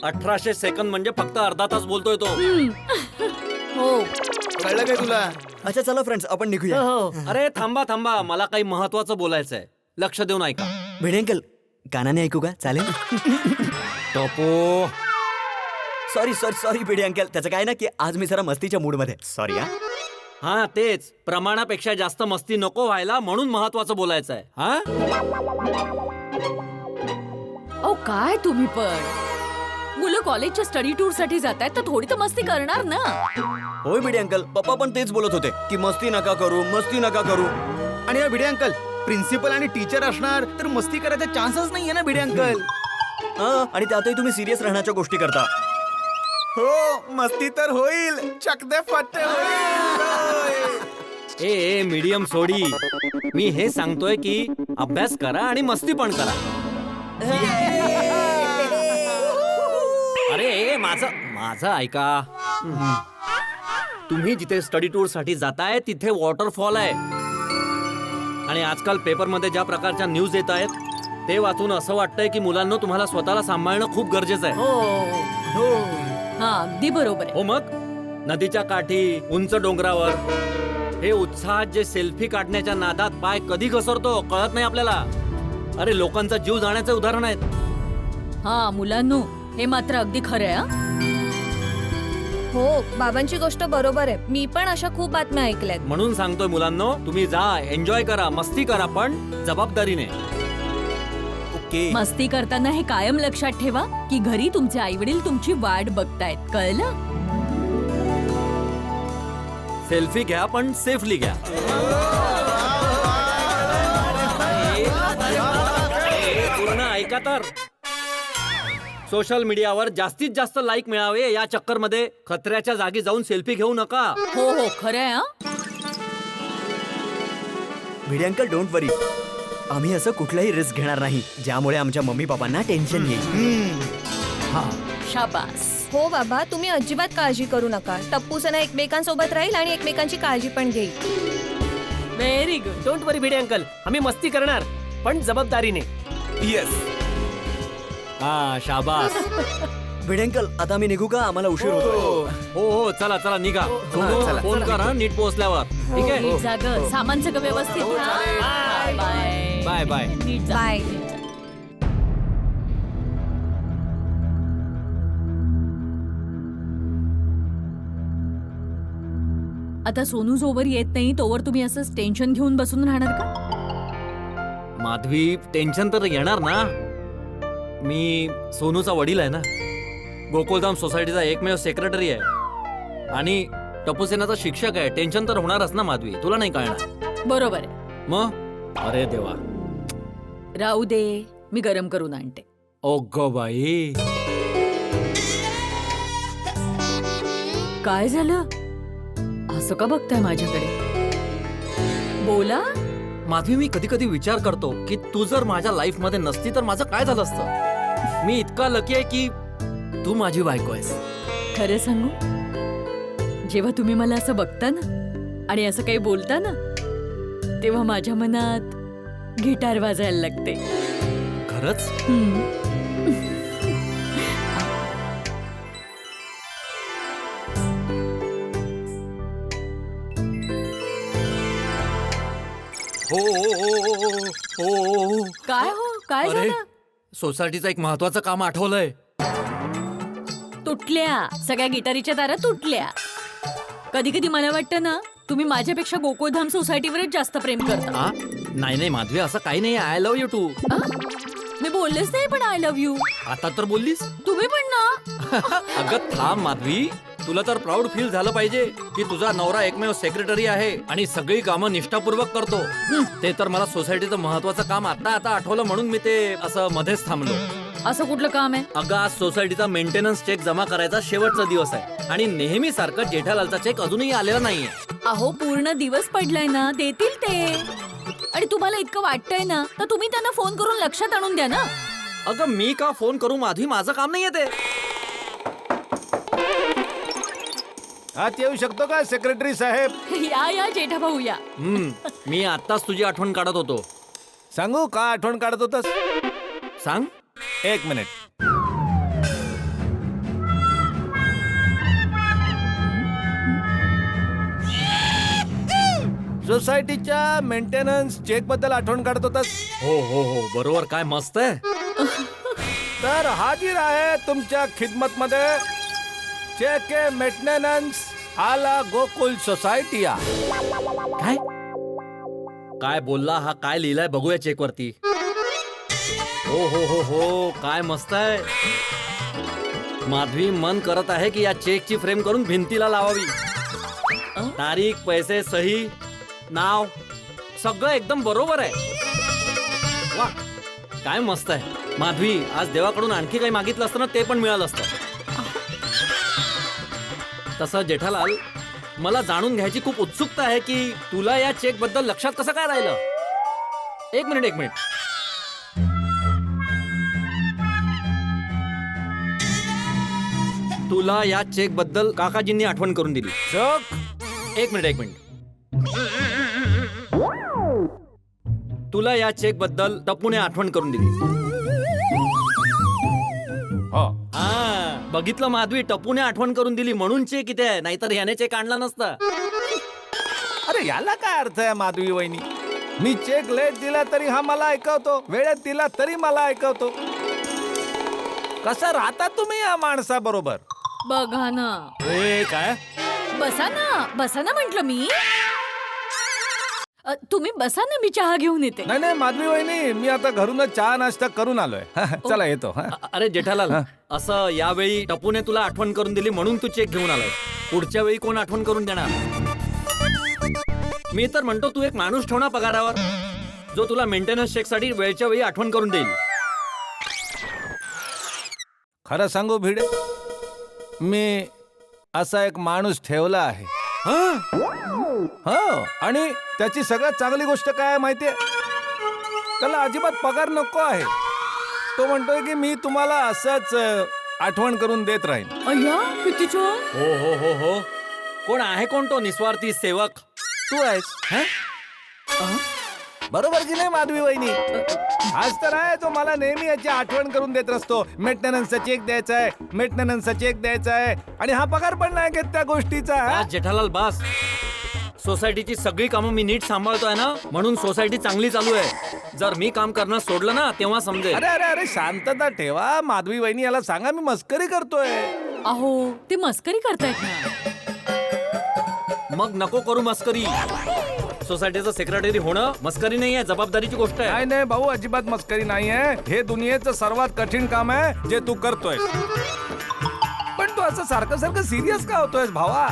[SPEAKER 11] 1800 सेकंद म्हणजे फक्त अर्धा तास बोलतोय तो.
[SPEAKER 10] हो,
[SPEAKER 1] कळलं काय तुला?
[SPEAKER 4] अच्छा चला फ्रेंड्स, आपण निघूया.
[SPEAKER 11] अरे थांबा थांबा, मला काही महत्वाचं बोलायचंय, लक्ष देऊन ऐका.
[SPEAKER 4] भिडे अंकल, कानाने ऐकू का? चालेल?
[SPEAKER 11] टोपो,
[SPEAKER 4] sorry sorry sorry Bhide uncle, त्याचं काय ना की आज मी जरा मस्तीच्या मूड मध्ये. सॉरी हा.
[SPEAKER 11] हा तेच, प्रमाणापेक्षा जास्त मस्ती नको व्हायला म्हणून महत्वाचं बोलायचंय. हा,
[SPEAKER 10] अहो काय तुम्ही पण, मुलं कॉलेजच्या स्टडी टूर साठी जात आहेत तर थोडी तर मस्ती करणार ना.
[SPEAKER 4] होय भिडे अंकल, पप्पा पण तेच बोलत होते की मस्ती नका करू, मस्ती नका करू.
[SPEAKER 1] आणि या भिडे अंकल, प्रिन्सिपल आणि टीचर असणार तर मस्ती करायचा चान्सच नाहीये ना भिडे अंकल.
[SPEAKER 4] हा, आणि त्यातही तुम्ही सिरियस राहण्याच्या गोष्टी करता.
[SPEAKER 6] हो, मस्ती तर होईल, चकदे फट्टे होईल.
[SPEAKER 11] ए मीडियम सोडी, मी हे सांगतोय की अभ्यास करा आणि मस्ती पण करा. अरे माझं ऐका. तुम्ही जिथे स्टडी टूर साठी जाताय तिथे वॉटरफॉल आहे, आणि आजकाल पेपरमध्ये ज्या प्रकारच्या न्यूज येत आहेत ते वाचून असं वाटतंय की मुलांना तुम्हाला स्वतःला सांभाळणं खूप गरजेचं आहे.
[SPEAKER 10] हा, अगदी बरोबर आहे.
[SPEAKER 11] हो, मग नदीच्या काठी, उंच डोंगरावर हे उत्साहात जे सेल्फी काढण्याच्या नादात पाय कधी घसरतो कळत नाही आपल्याला. अरे लोकांचा जीव जाण्याचे उदाहरण आहेत.
[SPEAKER 10] हा मुलांनो, हे मात्र अगदी खरं आहे.
[SPEAKER 3] हो, बाबांची गोष्ट बरोबर आहे. मी पण अशा खूप बातम्या ऐकल्यात.
[SPEAKER 11] म्हणून सांगतोय मुलांनो, तुम्ही जा, एन्जॉय करा, मस्ती करा, पण जबाबदारीने.
[SPEAKER 4] ओके.
[SPEAKER 10] मस्ती करताना हे कायम लक्षात ठेवा की घरी तुमचे आई वडील तुमची वाट बघतायत, कळलं?
[SPEAKER 11] सेल्फी घ्या पण सेफली घ्या. पूर्ण ऐका तर. सोशल मीडियावर जास्तीत जास्त लाईक मिळावे या चक्कर मध्ये खतऱ्याच्या जागी जाऊन सेल्फी घेऊ नका.
[SPEAKER 10] हो हो, खरं आहे.
[SPEAKER 4] भिडे अंकल, डोंट वरी, आम्ही असं कुठलाही रिस्क घेणार नाही ज्यामुळे आमच्या मम्मी पप्पांना टेन्शन येईल.
[SPEAKER 10] शाबास.
[SPEAKER 3] हो बाबा, तुम्ही अजिबात काळजी करू नका. टप्पू सेना एकमेकांसोबत राहील आणि एकमेकांची काळजी पण घेईल.
[SPEAKER 10] Very good.
[SPEAKER 2] Don't worry Bhide uncle, आम्ही मस्ती करणार पण जबाबदारीने.
[SPEAKER 6] येस.
[SPEAKER 4] हा शाबास. भिडे अंकल आता आम्ही निघू का? आम्हाला उशीर होतो.
[SPEAKER 11] हो हो चला चला निघा. सोनू,
[SPEAKER 1] चला,
[SPEAKER 11] फोन कर हा नीट पोहोचल्यावर. ठीक आहे.
[SPEAKER 10] नीट जा ग. सामान सगळं व्यवस्थित बाय बाय
[SPEAKER 11] बाय बाय.
[SPEAKER 10] नीट जा.
[SPEAKER 3] बाय.
[SPEAKER 10] आता सोनू जोवर येत नाही तोवर तुम्ही असंच टेन्शन घेऊन बसून राहणार का?
[SPEAKER 11] माधवी टेन्शन तर येणार ना. मी सोनूचा वडील आहे ना. गोकुलधाम सोसायटीचा एकमेव सेक्रेटरी आहे आणि टपूसेनाचा शिक्षक आहे. टेन्शन तर होणारच ना माधवी. तुला नाही कळणार.
[SPEAKER 10] बरोबर आहे.
[SPEAKER 11] मग अरे देवा.
[SPEAKER 10] राहू दे, मी गरम करून आणते.
[SPEAKER 11] ओगो बाई.
[SPEAKER 10] काय झालं? असं का बघताय माझ्याकडे? बोला.
[SPEAKER 11] माधवी मी कधी कधी विचार करतो की तू जर माझ्या लाईफ मध्ये नसती तर माझं काय झालं असतं. मी इतका लकी आहे की तू माझी बायको आहेस.
[SPEAKER 10] खरं सांगू, जेव्हा तुम्ही मला असं बघता ना आणि असं काही बोलता ना, तेव्हा माझ्या मनात गिटार वाजायला लागते.
[SPEAKER 11] खरंच. हो हो हो हो हो हो.
[SPEAKER 10] काय हो, काय
[SPEAKER 11] अरे
[SPEAKER 10] झालं?
[SPEAKER 11] सोसायटीचं एक महत्वाचं काम आठवलंय.
[SPEAKER 10] तुटल्या सगळ्या गिटारीच्या तारा तुटल्या. कधी कधी मला वाटतं ना, तुम्ही माझ्यापेक्षा गोकुळधाम सोसायटीवरच जास्त प्रेम करता.
[SPEAKER 11] आ? नाही नाही माधवी असं काही नाही. I love you too.
[SPEAKER 10] आ? मी बोललेच नाही, पण आय लव्ह यू.
[SPEAKER 11] आता तर बोललीस.
[SPEAKER 10] तुम्ही पण ना.
[SPEAKER 11] अगं थांब माधवी. तुला तर प्राऊड फील झालं पाहिजे की तुझा नवरा एकमेव सेक्रेटरी आहे आणि सगळी कामं निष्ठापूर्वक करतो. ते तर मला सोसायटीचं महत्वाचं काम आता आठवलं म्हणून मी ते असं मध्येच थांबलो.
[SPEAKER 10] असं कुठलं काम आहे?
[SPEAKER 11] अगं आज सोसायटीचा मेंटेनन्स चेक जमा करायचा शेवटचा दिवस आहे आणि नेहमी सारखं जेठालालचा चेक अजूनही आलेला नाहीये.
[SPEAKER 10] अहो पूर्ण दिवस पडलाय ना, देतील ते. आणि तुम्हाला इतकं वाटतंय ना, तर तुम्ही त्यांना फोन करून लक्षात आणून द्या ना.
[SPEAKER 11] अगं मी का फोन करू माधवी? माझं काम नाहीये ते.
[SPEAKER 7] आत येऊ शकतो का सेक्रेटरी साहेब?
[SPEAKER 10] या जेठा भाऊ या.
[SPEAKER 11] मी आत्ताच तुझी आठवण काढत होतो.
[SPEAKER 7] सांगू का आठवण काढत होतस?
[SPEAKER 11] सांग.
[SPEAKER 7] एक मिनिट. सोसायटीच्या मेंटेनन्स चेक बद्दल आठवण काढत होतास?
[SPEAKER 11] हो हो हो बरोबर. काय मस्त आहे.
[SPEAKER 7] तर हाजीर आहे तुमच्या खिदमत मध्ये चेक मेंटेनन्स आला गोकुल सोसायटी.
[SPEAKER 11] काय काय बोलला हा? काय लिहिलंय बघूया चेक वरती. हो हो हो हो काय मस्त आहे. माधवी मन करत आहे की या चेकची फ्रेम करून भिंतीला लावावी. तारीख, पैसे, सही, नाव सगळं एकदम बरोबर आहे. वा काय मस्त आहे. माधवी आज देवाकडून आणखी काही मागितलं असतं ना ते पण मिळालं असतं. तसं जेठालाल मला जाणून घ्यायची खूप उत्सुकता आहे की तुला या चेक बद्दल लक्षात कसं काय राहिलं. एक मिनिट. तुला या चेक बद्दल काकाजींनी आठवण करून दिली. एक मिनिट. तुला या चेक बद्दल टप्पूने आठवण करून दिली. बघितलं माधवी, टप्पूने आठवण करून दिली म्हणून चेक इथे आहे. नाहीतर याने चेक आणला नसता.
[SPEAKER 7] अरे याला काय अर्थ आहे माधवी वहिनी? मी चेक लेट दिला तरी हा मला ऐकवतो, वेळेत दिला तरी मला ऐकवतो. कसं राहता तुम्ही या माणसा बरोबर?
[SPEAKER 10] बघा ना.
[SPEAKER 7] काय?
[SPEAKER 10] बसा ना म्हंटल मी. तुम्ही बसा ना, मी चहा घेऊन येते.
[SPEAKER 7] नाही माधवी वहिनी, मी आता घरूनच चहा नाश्ता करून आलोय. चला येतो.
[SPEAKER 11] अरे जेठालाल, असं यावेळी टप्पूने तुला आठवण करून दिली म्हणून तू चेक घेऊन आलाय. पुढच्या वेळी कोण आठवण करून देणार? मी तर म्हणतो तू एक माणूस ठेव ना पगारावर, जो तुला मेंटेनन्स चेक साठी वेळच्या वेळी आठवण करून देईल.
[SPEAKER 7] खरं सांगू भिडे, मी असा एक माणूस ठेवला आहे. हो, आणि त्याची सगळ्यात चांगली गोष्ट काय आहे माहितीये? त्याला अजिबात पगार नको आहे. तो म्हणतोय की मी तुम्हाला असंच आठवण करून देत राहीन.
[SPEAKER 10] अय्या, किती छान.
[SPEAKER 11] हो हो हो हो. कोण आहे? कोण तो निस्वार्थी सेवक?
[SPEAKER 7] तू आहेस. बरोबर की नाही माधवी वहिनी? आज तर आहे तो मला नेहमी याची आठवण करून देत असतो. मेंटेनन्सचा चेक द्यायचा आहे, मेंटेनन्सचा चेक द्यायचा आहे, आणि हा पगार पण नाही घेत त्या गोष्टीचा. हा?
[SPEAKER 11] आज जेठालाल बास, सोसायटीची सगळी कामं मी नीट सांभाळतोय ना, म्हणून सोसायटी चांगली चालू आहे. जर मी काम करणं सोडलं ना, तेव्हा समजेल.
[SPEAKER 7] अरे अरे अरे शांतता ठेवा माधवी वहिनी, याला सांगा मी मस्करी करतोय.
[SPEAKER 10] अहो ते मस्करी करतायत ना.
[SPEAKER 11] मग नको करू मस्करी. सोसायटीचं सेक्रेटरी होणं मस्करी नाही आहे, जबाबदारीची गोष्ट आहे.
[SPEAKER 7] नाही नाही भाऊ, अजिबात मस्करी नाहीये. हे दुनियेचं सर्वात कठीण काम आहे जे तू करतोय. पण तू असं सारखं सारखं सिरियस का होतोय भावा?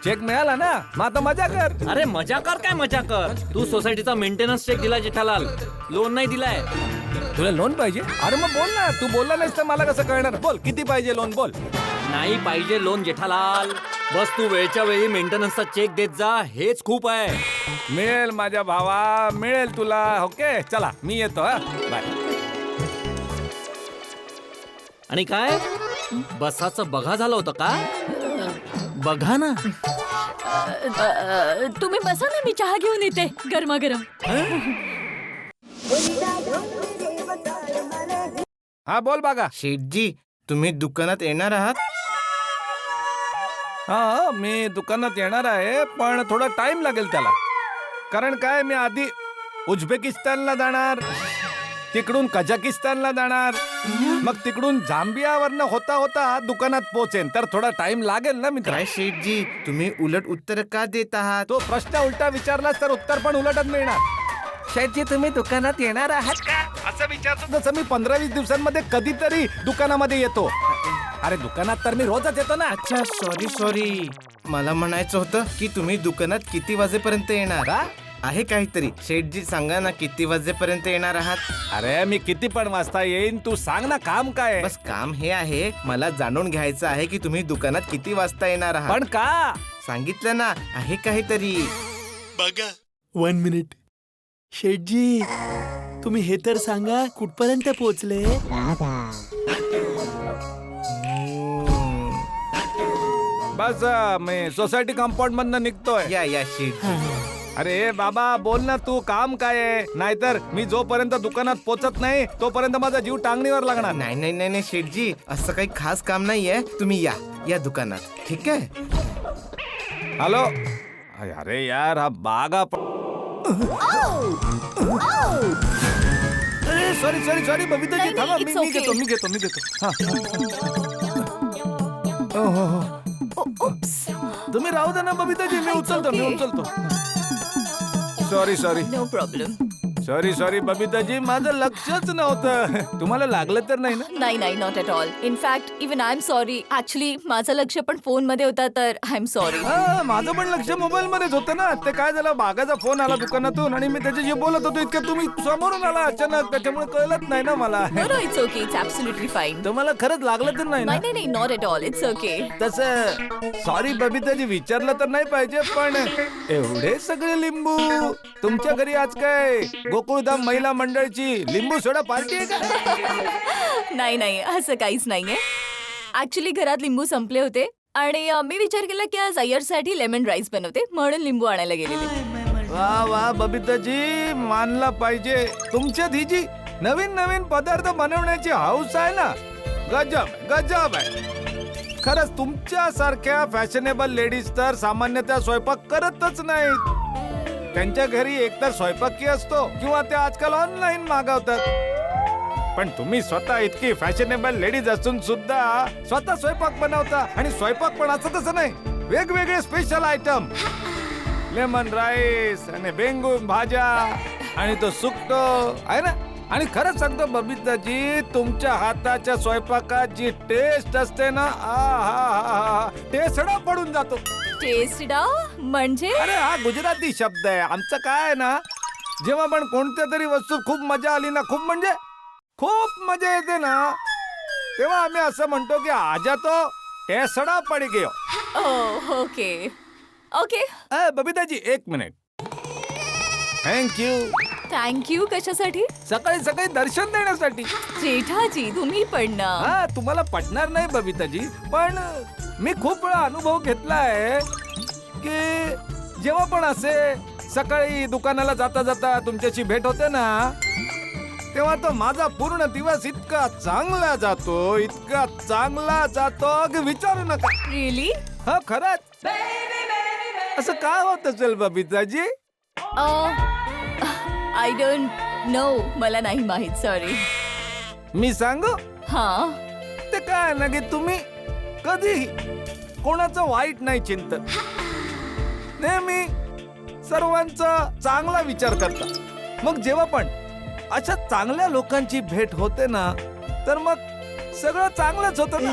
[SPEAKER 7] चेक मिळाला ना, मग आता मजा कर.
[SPEAKER 11] अरे मजा कर काय मजा कर. तू सोसायटीचा मेंटेनन्स चेक दिला जेठालाल, लोन नाही दिलाय.
[SPEAKER 7] तुला लोन पाहिजे? अरे मग बोल ना, तू बोलला नाहीस तर मला कसं कळणार? बोल किती पाहिजे लोन, बोल.
[SPEAKER 11] नाही पाहिजे लोन जेठालाल, बस तू वेळच्या वेळी मेंटेनन्सचा चेक देत जा, हेच खूप आहे.
[SPEAKER 7] मिळेल माझ्या भावा, मिळेल तुला. ओके चला मी येतो. बाय.
[SPEAKER 11] आणि काय बसाचं बघा झालं होतं का? बघा ना.
[SPEAKER 10] तुम्ही बसा ना, मी चहा घेऊन येते गरमागरम.
[SPEAKER 7] हा बोल बघा.
[SPEAKER 1] शेठजी, तुम्ही दुकानात येणार आहात?
[SPEAKER 7] हा मी दुकानात येणार आहे, पण थोडा टाइम लागेल त्याला. कारण काय, मी आधी उझबेकिस्तानला जाणार, तिकडून कझाकिस्तानला जाणार, मग तिकडून झांबियावरनं होता होता दुकानात पोहोचेन, तर थोडा टाइम लागेल ना मित्र.
[SPEAKER 1] काय शेठजी, तुम्ही उलट उत्तर का देत आहात?
[SPEAKER 7] तो प्रश्न उलटा विचारलास तर उत्तर पण उलटच मिळणार. शेठजी तुम्ही दुकानात येणार आहात का असं विचारतो तसं मी 15-20 दिवसांमध्ये कधीतरी दुकानामध्ये येतो. अरे दुकानात तर मी रोजच येतो ना.
[SPEAKER 1] अच्छा सॉरी, मला म्हणायचं होतं की तुम्ही दुकानात किती वाजेपर्यंत येणार? आहे काहीतरी शेठजी, सांगा ना किती वाजेपर्यंत येणार आहात?
[SPEAKER 7] अरे मी किती पण वाजता येईन, तू सांग ना काम काय आहे?
[SPEAKER 1] बस काम हे आहे, मला जाणून घ्यायचं आहे की तुम्ही दुकानात किती वाजता येणार आहात.
[SPEAKER 7] पण का
[SPEAKER 1] सांगितलं ना, आहे काहीतरी.
[SPEAKER 5] बघा 1 मिनिट. शेठजी तुम्ही हे तर सांगा कुठपर्यंत पोहोचले?
[SPEAKER 7] बस मी सोसायटी कंपाऊंड मधनं निघतोय.
[SPEAKER 1] या शेठजी.
[SPEAKER 7] अरे बाबा बोल ना, तू काम काय आहे? नाहीतर मी जोपर्यंत दुकानात पोहोचत नाही तोपर्यंत माझा जीव टांगणीवर लागणार.
[SPEAKER 1] नाही शेठजी, असं काही खास काम नाहीये. तुम्ही या दुकानात, ठीक आहे?
[SPEAKER 7] हॅलो. अरे यार हा बागा सॉरी बबिताजी,
[SPEAKER 3] नाही,
[SPEAKER 7] थांबा.
[SPEAKER 3] it's
[SPEAKER 7] me
[SPEAKER 3] okay.
[SPEAKER 7] घेतो. तुम्ही राहू दे ना बबिताजी, मी उचलतो. Sorry
[SPEAKER 3] no problem.
[SPEAKER 7] सॉरी बबिताजी, माझं लक्षच नव्हतं. तुम्हाला लागलं तर नाही ना?
[SPEAKER 3] नाही not at all. In fact even I am sorry. Actually माझं लक्ष पण फोन मध्ये होता, तर आय एम सॉरी.
[SPEAKER 7] माझं पण लक्ष मोबाईल मध्येच होतं ना. ते काय झालं, बागाचा फोन आला दुकानातून आणि मी त्याच्याशी बोलत होतो, इतक्या तुम्ही समोरून आला अचानक, त्याच्यामुळे कळलंच नाही ना मला.
[SPEAKER 3] No it's okay, it's absolutely fine.
[SPEAKER 7] तुम्हाला खरंच लागलं तर नाही ना?
[SPEAKER 3] नाही not at all, it's okay.
[SPEAKER 7] तसं सॉरी बबिताजी, विचारलं तर नाही पाहिजे, पण एवढे सगळे लिंबू तुमच्या घरी आज काय गोकुळधाम महिला मंडळची लिंबू सोडा पार्टी आहे का?
[SPEAKER 3] नाही असं काहीच नाहीये. ऍक्च्युली घरात लिंबू संपले होते आणि मी विचार केला की आज अय्यरसाठी लेमन राईस बनवते, म्हणून लिंबू आणायला गेलेले.
[SPEAKER 7] वा बबिताजी, मानला पाहिजे. तुमच्यात ही जी नवीन पदार्थ बनवण्याची हौस आहे ना, गजब आहे. खरंच तुमच्यासारख्या फॅशनेबल लेडीज तर सामान्यतः स्वयंपाक करतच नाहीत. त्यांच्या घरी एकतर स्वयंपाकी असतो किंवा त्या आजकाल ऑनलाईन मागवतात. पण तुम्ही स्वतः इतकी फॅशनेबल लेडीज असून सुद्धा स्वतः स्वयंपाक बनवता, आणि स्वयंपाक पण असं तसं नाही, वेगवेगळे स्पेशल आयटम, लेमन राईस आणि बेंगून भाज्या आणि तो सुक्तो आहे ना. आणि खरंच सांगतो बबिताजी, तुमच्या हाताच्या स्वयंपाकात जी टेस्ट असते ना, टेस्टडा पडून जातो.
[SPEAKER 3] टेस्टडा म्हणजे?
[SPEAKER 7] अरे हा गुजराती शब्द आहे. आमचं काय आहे ना, जेव्हा पण कोणत्या तरी वस्तू खूप मजा आली ना, खूप मजा येते ना, तेव्हा आम्ही असं म्हणतो की आजा तो टेस्टडा पड गयो.
[SPEAKER 3] ओके.
[SPEAKER 7] बबिताजी 1 मिनिट.
[SPEAKER 3] थँक्यू. कशासाठी?
[SPEAKER 7] सकाळी दर्शन देण्यासाठी.
[SPEAKER 3] जेठाजी तुम्ही पण ना.
[SPEAKER 7] हा तुम्हाला पटणार नाही बबिताजी, पण मी खूप वेळा अनुभव घेतलाय की जेव्हा पण असे सकाळी दुकानाला जाता जाता तुमच्याशी भेट होते ना, तेव्हा तो माझा पूर्ण दिवस इतका चांगला जातो, इतका चांगला जातो की विचारू नका.
[SPEAKER 3] रिअली?
[SPEAKER 7] हा खरंच. असं काय होत असेल बबिताजी?
[SPEAKER 3] आय डोंट नो, मला नाही माहित, सॉरी.
[SPEAKER 7] मी सांगू?
[SPEAKER 3] हा.
[SPEAKER 7] ते काय ना की तुम्ही कधीही कोणाचं वाईट नाही चिंतत, नेहमी सर्वांचा चांगला विचार करता. मग जेव्हा पण अशा चांगल्या लोकांची भेट होते ना, तर मग सगळं चांगलंच होतं ना.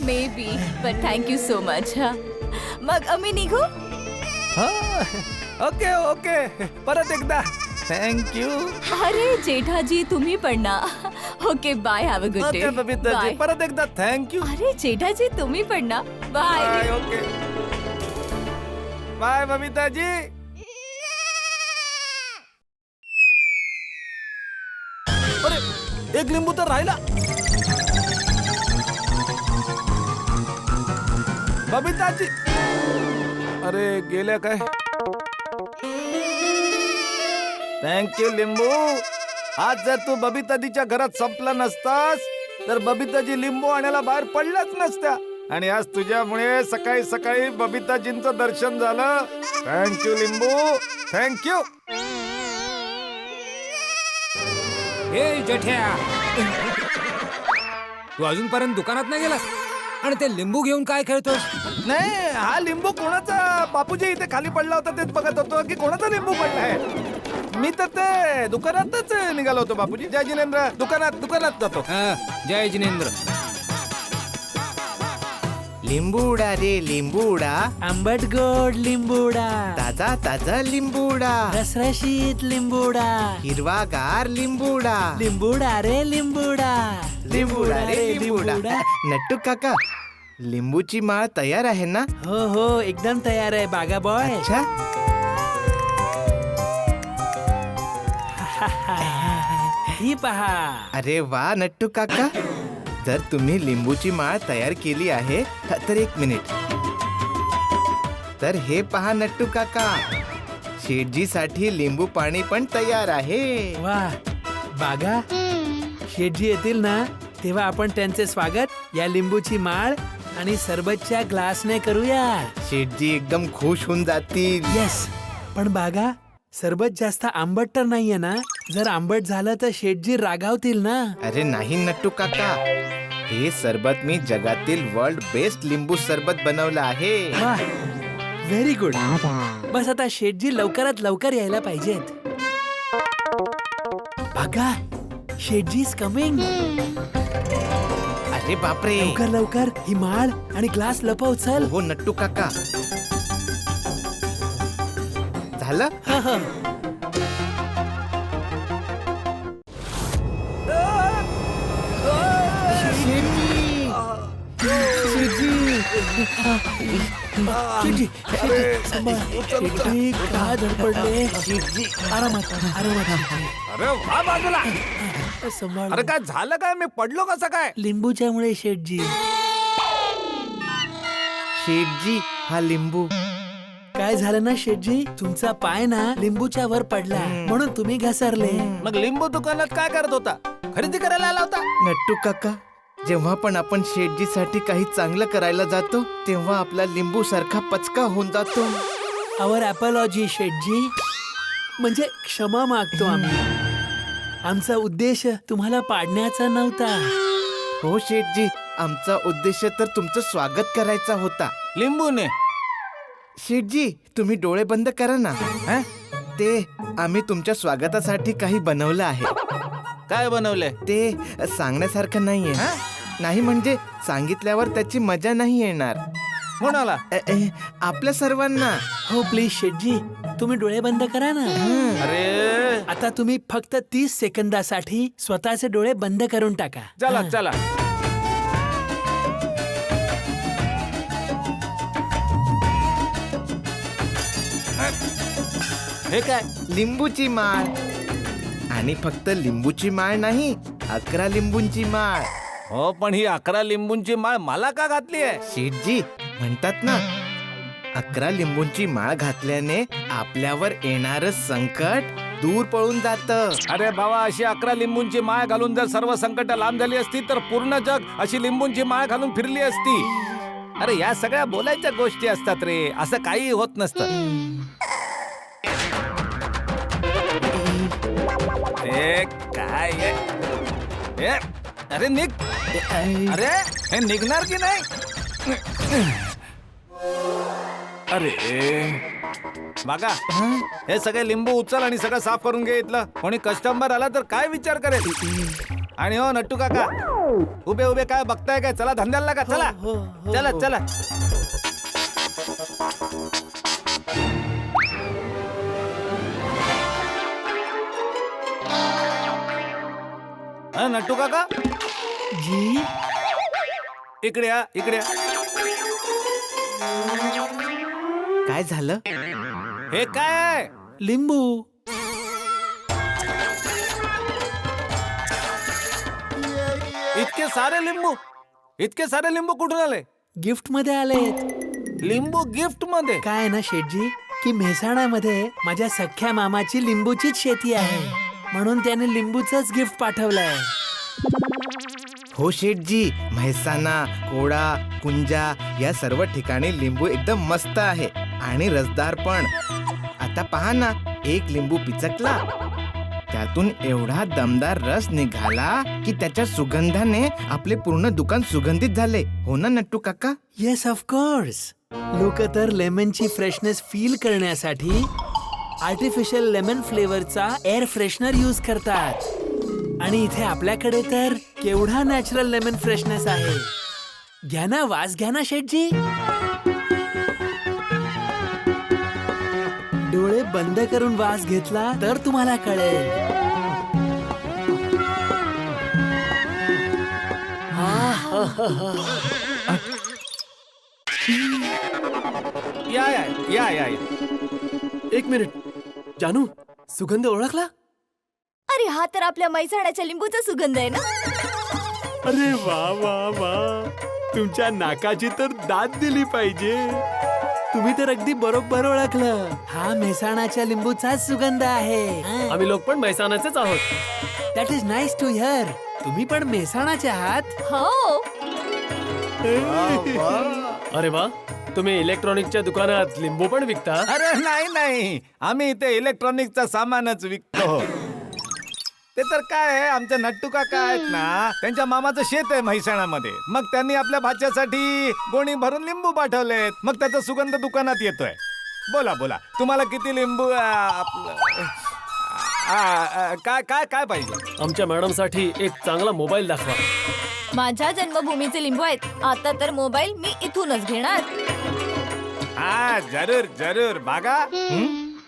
[SPEAKER 3] May be, but thank you so much. मग आम्ही निघू?
[SPEAKER 7] ओके ओके, परत एकदा थँक्यू.
[SPEAKER 3] अरे जेठाजी, तुम्ही पण ना. Okay, bye, have a good day.
[SPEAKER 7] Okay Babitaji, परत एकदा थँक्यू.
[SPEAKER 3] अरे जेठाजी, तुम्ही पण ना. Bye.
[SPEAKER 7] Bye. Okay bye Babitaji. अरे एक लिंबू तर राहिला. बबिताजी, अरे गेल्या काय? थँक्यू लिंबू. आज जर तू बबिताजीच्या घरात संपला नसतास तर बबिताजी लिंबू आणायला बाहेर पडल्याच नसत्या. आणि आज तुझ्यामुळे सकाळी सकाळी बबिताजींचं दर्शन झालं. थँक्यू लिंबू, थँक्यू.
[SPEAKER 8] हे जेठ्या, तू अजूनपर्यंत दुकानात नाही गेलास आणि ते लिंबू घेऊन काय खेळतोस?
[SPEAKER 7] नाही, हा लिंबू कोणाचा बापूजी इथे खाली पडला होता तेच बघत होतो की कोणाचा लिंबू पडलाय. मी तर ते दुकानातच निघालो होतो बापूजी. जय जिनेंद्र, दुकानात जातो.
[SPEAKER 8] जय जिनेंद्र.
[SPEAKER 1] लिंबूडा रे लिंबूडा,
[SPEAKER 12] आंबट गोड लिंबूडा,
[SPEAKER 1] ताजा ताजा लिंबूडा,
[SPEAKER 12] रसरशीत लिंबूडा,
[SPEAKER 1] हिरवागार लिंबूडा,
[SPEAKER 12] लिंबूडा रे लिंबूडा,
[SPEAKER 1] लिंबूडा रे लिंबूडा. नट्टू काका, लिंबूची माळ तयार आहे ना?
[SPEAKER 12] हो हो, एकदम तयार आहे बागा बॉय.
[SPEAKER 1] अच्छा,
[SPEAKER 12] ही पहा.
[SPEAKER 1] अरे वा नट्टू काका, जर तुम्ही लिंबूची माळ तयार केली आहे तर एक मिनिट. तर हे पहा नट्टू काका, शेठजी साठी लिंबू पाणी पण तयार आहे.
[SPEAKER 12] वा बागा, शेठजी येतील ना तेव्हा आपण त्यांचे स्वागत या लिंबूची माळ आणि सरबतच्या ग्लासने करूया.
[SPEAKER 1] शेठजी एकदम खुश होऊन जातील.
[SPEAKER 12] येस, पण बागा, सरबत जास्त आंबट तर नाहीये ना? जर आंबट झालं तर शेठजी रागावतील ना.
[SPEAKER 1] अरे नाही नट्टू काका, हे सरबत मी जगातील वर्ल्ड बेस्ट लिंबू सरबत बनवलं आहे.
[SPEAKER 12] वा, व्हेरी गुड. बस आता शेठजी लवकरात लवकर यायला पाहिजेत. बागा, शेठजी इज कमिंग.
[SPEAKER 1] अरे बापरे,
[SPEAKER 12] लवकर लवकर ही माळ आणि ग्लास लपव. चल.
[SPEAKER 1] हो नट्टू काका. झालं?
[SPEAKER 12] शेठजी, शेठजी का धडपडले? आरामात आरामात.
[SPEAKER 7] अरे वा बाजूला.
[SPEAKER 12] सांभाळ.
[SPEAKER 7] अरे काय झालं काय? मी पडलो कसं काय?
[SPEAKER 12] लिंबूच्या मुळे शेठजी.
[SPEAKER 1] शेठजी, हा लिंबू.
[SPEAKER 12] काय झालं ना शेठजी, तुमचा पाय ना लिंबूच्या वर पडला म्हणून तुम्ही घसरले.
[SPEAKER 7] मग लिंबू दुकानात काय करत होता? खरेदी करायला आला होता?
[SPEAKER 1] नट्टू काका, जेव्हा पण आपण शेठजी साठी काही चांगलं करायला जातो तेव्हा आपला लिंबू सारखा पचका होऊन जातो.
[SPEAKER 12] आवर अपॉलॉजी शेठजी, म्हणजे क्षमा मागतो आम्ही. आमचा उद्देश तुम्हाला पाडण्याचा नव्हता.
[SPEAKER 1] हो शेठजी, आमचा उद्देश तर तुमचं स्वागत करायचा होता.
[SPEAKER 7] लिंबूने?
[SPEAKER 1] शेठजी, तुम्ही डोळे बंद करा ना. ते आम्ही तुमच्या स्वागतासाठी काही बनवलं आहे.
[SPEAKER 7] काय बनवलंय?
[SPEAKER 1] ते सांगण्यासारखं नाहीये. नाही म्हणजे सांगितल्यावर त्याची मजा नाही येणार.
[SPEAKER 7] कोणाला?
[SPEAKER 1] आपल्या सर्वांना.
[SPEAKER 12] हो प्लीज शेठजी, तुम्ही डोळे बंद करा ना.
[SPEAKER 7] अरे
[SPEAKER 12] आता तुम्ही फक्त 30 सेकंदासाठी स्वतःचे डोळे बंद करून टाका.
[SPEAKER 7] चला चला. हे काय?
[SPEAKER 1] लिंबूची माळ. आणि फक्त लिंबूची माळ नाही, 11 लिंबूंची माळ.
[SPEAKER 7] हो, पण ही 11 लिंबूंची माळ मला का घातली आहे?
[SPEAKER 1] शेठजी म्हणतात ना, 11 लिंबूंची माळ घातल्याने आपल्यावर येणारं संकट दूर पळून जातं.
[SPEAKER 7] अरे बाबा, अशी 11 लिंबूंची माळ घालून जर सर्व संकट लांब झाली असती तर पूर्ण जग अशी लिंबूंची माळ घालून फिरली असती. अरे या सगळ्या बोलायच्या गोष्टी असतात रे, असं काही होत नसतं. ए, काय ए, अरे निघ. अरे हे निघणार की नाही? अरे बघा, हे सगळे लिंबू उचल आणि सगळं साफ करून घे इथलं. कोणी कस्टमर आला तर काय विचार करेल? आणि हो नट्टू काका, उभे उभे काय बघताय काय? चला धंद्याला लागा, चला चला चला. नट्टू काका
[SPEAKER 12] जी,
[SPEAKER 7] इकडे या, इकडे या.
[SPEAKER 1] काय झालं?
[SPEAKER 7] हे काय?
[SPEAKER 12] लिंबू.
[SPEAKER 7] इतके सारे लिंबू? इतके सारे लिंबू कुठून आले?
[SPEAKER 12] गिफ्ट मध्ये आलेत.
[SPEAKER 7] लिंबू गिफ्ट मध्ये?
[SPEAKER 12] काय ना शेठजी, की मेहसाणामध्ये माझ्या सख्या मामाची लिंबूचीच शेती आहे, म्हणून त्याने लिंबूचंच गिफ्ट पाठवलंय.
[SPEAKER 1] हो शेठजी, म्हैसाणा, कोडा, कुंजा या सर्व ठिकाणी लिंबू एकदम मस्त आहे आणि रसदार पण. आता पहा ना, एक लिंबू पिचकला, त्यातून एवढा दमदार रस निघाला की त्याच्या सुगंधाने आपले पूर्ण दुकान सुगंधित झाले. हो ना नट्टू काका?
[SPEAKER 12] Yes, of course. लोक तर लेमनची फ्रेशनेस फील करण्यासाठी आर्टिफिशियल लेमन फ्लेवरचा एअर फ्रेशनर यूज करतात, आणि इथे आपल्याकडे तर केवढा नॅचरल लेमन फ्रेशनेस आहे. घ्या ना, वास घ्या ना शेठजी. डोळे बंद करून वास घेतला तर तुम्हाला कळेल.
[SPEAKER 7] या या या या या.
[SPEAKER 2] एक मिनिट, जानू, सुगंध ओळखला?
[SPEAKER 3] अरे हा तर आपल्या म्हैसाणाच्या लिंबूचा सुगंध आहे ना.
[SPEAKER 5] अरे वा वा वा, तुमच्या नाकाची तर दाद दिली पाहिजे.
[SPEAKER 12] तुम्ही तर अगदी बरोबर ओळखलं. हा मेहसाणाच्या लिंबूचाच सुगंध आहे.
[SPEAKER 2] आम्ही लोक पण म्हैसाणाचेच आहोत.
[SPEAKER 12] That is nice to hear. तुम्ही पण मेहसाणाचे आहात?
[SPEAKER 3] हो.
[SPEAKER 2] अरे वा, तुम्ही इलेक्ट्रॉनिकच्या दुकानात लिंबू पण विकता?
[SPEAKER 7] अरे नाही नाही, आम्ही इथे इलेक्ट्रॉनिकचा सामानच विकतो. ते तर काय आहे, आमचे नट्टू काका आहेत ना, त्यांच्या मामाचं शेत आहे म्हैसाणामध्ये. मग त्यांनी आपल्या भाच्यासाठी गोणी भरून लिंबू पाठवलेत. मग त्याचा सुगंध दुकानात येतोय. बोला बोला, तुम्हाला किती लिंबू? काय काय काय पाहिजे?
[SPEAKER 2] आमच्या मॅडमसाठी एक चांगला मोबाईल दाखवा.
[SPEAKER 3] माझ्या जन्मभूमीचे लिंबू आहेत. आता तर मोबाईल मी इथूनच घेणार.
[SPEAKER 7] हा जरूर जरूर. बागा,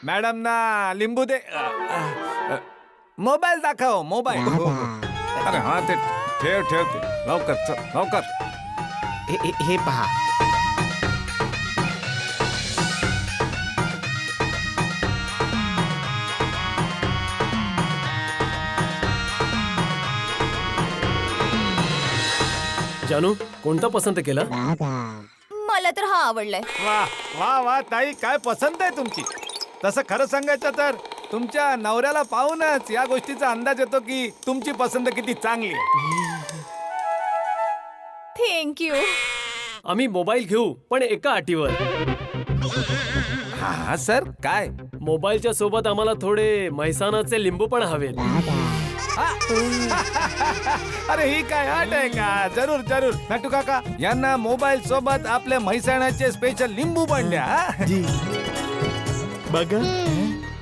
[SPEAKER 7] मॅडम ना लिंबू दे. मोबाईल दाखव, मोबाईल. अरे हा, ते ठेव ठेव ते. लवकर चल, लवकर.
[SPEAKER 1] हे पहा.
[SPEAKER 2] जानू, कोणता पसंत केला?
[SPEAKER 3] मला तर हा आवडलाय.
[SPEAKER 7] वा वा वा ताई, काय पसंत आहे तुमची. तसं खरं सांगायचं तर तुमच्या नवऱ्याला पाहूनच या गोष्टीचा अंदाज येतो की तुमची पसंत किती चांगली आहे.
[SPEAKER 3] थँक्यू.
[SPEAKER 2] आम्ही मोबाईल घेऊ, पण एका अटीवर.
[SPEAKER 7] हा सर, काय?
[SPEAKER 2] मोबाईलच्या सोबत आम्हाला थोडे म्हैसाणाचे लिंबू पण हवेत.
[SPEAKER 7] अरे ही काय अट आहे का? जरूर जरूर. नट्टू काका, यांना मोबाईल सोबत आपल्या म्हैसाणाचे स्पेशल लिंबू पण द्या.
[SPEAKER 5] जी बघा,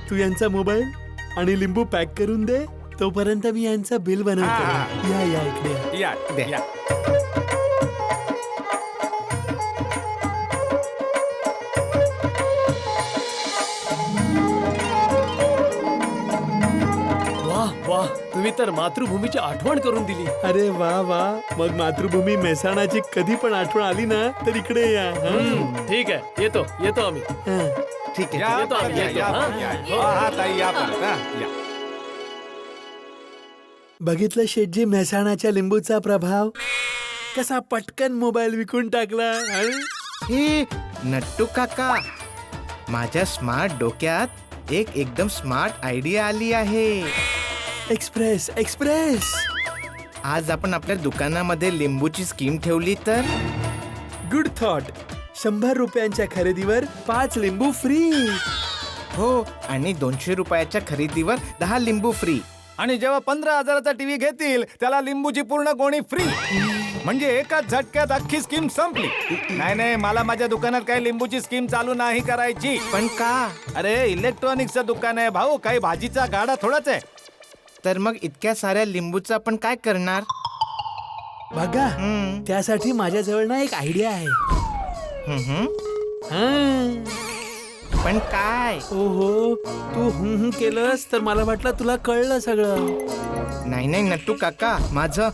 [SPEAKER 5] तू यांचा मोबाईल आणि लिंबू पॅक करून दे, तोपर्यंत मी यांचं बिल बनवतो. या या इकडे
[SPEAKER 7] या या.
[SPEAKER 2] वाह वाह, तुम्ही तर मातृभूमीची आठवण करून दिली.
[SPEAKER 5] अरे वा वा, मग मातृभूमी मेहसाणाची कधी पण आठवण आली ना तर इकडे या.
[SPEAKER 2] ठीक आहे, येतो येतो आम्ही.
[SPEAKER 1] ठीक आहे.
[SPEAKER 7] या,
[SPEAKER 2] येतो आम्ही,
[SPEAKER 7] या,
[SPEAKER 2] येतो,
[SPEAKER 7] या,
[SPEAKER 2] हा?
[SPEAKER 7] या, या. हा ताई, या परत, हा, या.
[SPEAKER 12] बघितलं शेठजी मेहसाणाच्या लिंबूचा प्रभाव कसा पटकन मोबाईल विकून टाकला.
[SPEAKER 1] हे नट्टू काका, माझ्या स्मार्ट डोक्यात एक एकदम स्मार्ट आयडिया आली आहे.
[SPEAKER 12] Express express.
[SPEAKER 1] आज आपण आपल्या दुकानामध्ये लिंबूची स्कीम ठेवली तर.
[SPEAKER 12] Good thought. 100 रुपयांच्या खरेदीवर 5 लिंबू फ्री.
[SPEAKER 1] हो, आणि 200 रुपयाच्या खरेदीवर 10 लिंबू फ्री.
[SPEAKER 7] आणि जेव्हा 15,000चा टीव्ही घेतील त्याला लिंबूची पूर्ण गोणी फ्री. म्हणजे एकाच झटक्यात अख्खी स्कीम संपली. नाही, मला माझ्या दुकानात काही लिंबूची स्कीम चालू नाही करायची.
[SPEAKER 1] पण का?
[SPEAKER 7] अरे इलेक्ट्रॉनिक्सचं दुकान आहे भाऊ, काही भाजीचा गाडा थोडाच आहे.
[SPEAKER 1] तर मग इतक्या साऱ्या लिंबूचं आपण काय करणार?
[SPEAKER 12] बघा, त्यासाठी माझ्याजवळ ना एक आयडिया आहे.
[SPEAKER 1] पण काय?
[SPEAKER 12] ओहो, तू केलंस तर मला वाटलं तुला कळलं सगळं.
[SPEAKER 1] नाही नट्टू काका, माझं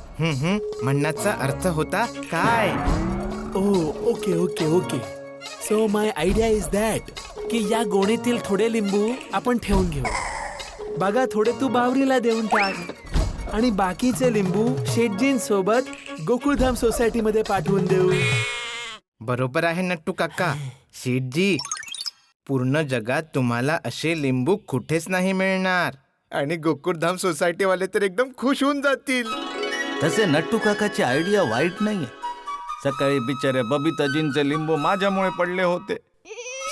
[SPEAKER 1] म्हणण्याचा अर्थ होता काय.
[SPEAKER 12] Okay okay okay. So my idea is that की या गोणीतील थोडे लिंबू आपण ठेवून घेऊ. बघा, थोडे तू बावरीला देऊन टाक आणि बाकीचे लिंबू शेटजींसोबत गोकुळधाम सोसायटीमध्ये पाठवून देऊ.
[SPEAKER 1] बरोबर आहे नट्टू काका. शेठजी, पूर्ण जगात तुम्हाला असे लिंबू कुठेच नाही मिळणार. आणि गोकुळधाम सोसायटीवाले तर एकदम खुश होऊन जातील.
[SPEAKER 7] तसे नट्टू काकाची आयडिया वाईट नाहीये. सकाळी बिचारे बबिताजींचे लिंबू माझ्यामुळे पडले होते.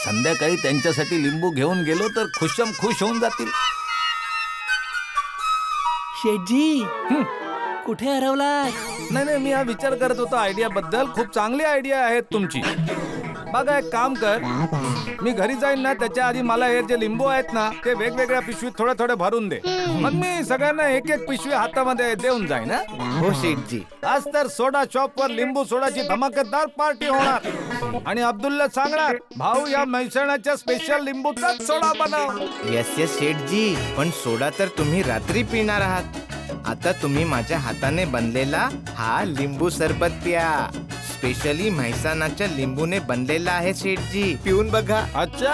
[SPEAKER 7] संध्याकाळी त्यांच्यासाठी लिंबू घेऊन गेलो तर खुशम खुश होऊन जातील.
[SPEAKER 12] शेटजी, कुठे हरवला?
[SPEAKER 7] नाही, मी हा विचार करत होतो आयडिया बद्दल. खूप चांगली आयडिया आहे तुमची. बघा, एक काम कर, मी घरी जाईन ना त्याच्या आधी मला हे जे लिंबू आहेत ना ते वेगवेगळ्या पिशवीत थोडे थोडे भरून दे. मग मी सगळ्यांना एक एक पिशवी हातामध्ये देऊन जाईन.
[SPEAKER 1] हो शेठजी.
[SPEAKER 7] आज तर सोडा शॉप वर लिंबू सोडाची धमाकेदार पार्टी होणार. आणि अब्दुलला सांगणार, भाऊ या मैसणाच्या स्पेशल लिंबूचा सोडा बनव.
[SPEAKER 1] येस शेठजी. पण सोडा तर तुम्ही रात्री पिणार आहात. आता तुम्ही माझ्या हाताने बनलेला हा लिंबू सरबत प्या. स्पेशली म्हैसाणाच्या लिंबूने बनलेला आहे शेठजी. पिऊन बघा.
[SPEAKER 7] अच्छा,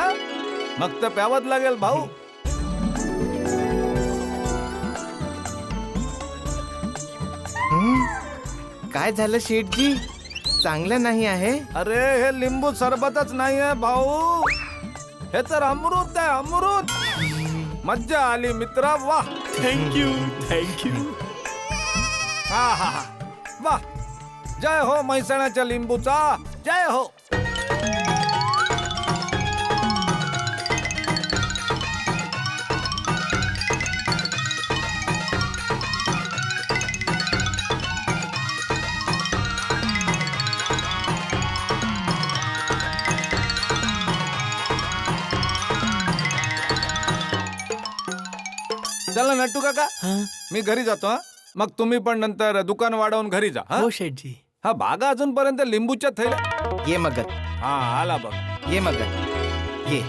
[SPEAKER 7] मग तर प्यावंच लागेल भाऊ.
[SPEAKER 1] काय झालं शेठजी? चांगलं नाही आहे?
[SPEAKER 7] अरे हे लिंबू सरबतच नाही आहे भाऊ, हे तर अमृत आहे, अमृत. मज्जा आली मित्रा, वाह.
[SPEAKER 5] थँक्यू.
[SPEAKER 7] हा वाह. जय हो म्हैसाणाच्या लिंबूचा, जय हो. चला नट्टू काका, मी घरी जातो. मग तुम्ही पण नंतर दुकान वाढवून घरी जा.
[SPEAKER 12] हो शेठजी.
[SPEAKER 7] हा बागा अजूनपर्यंत लिंबूच्या थैल्या.
[SPEAKER 1] ये मगत.
[SPEAKER 7] हा आला बघ.
[SPEAKER 1] ये मगत ये.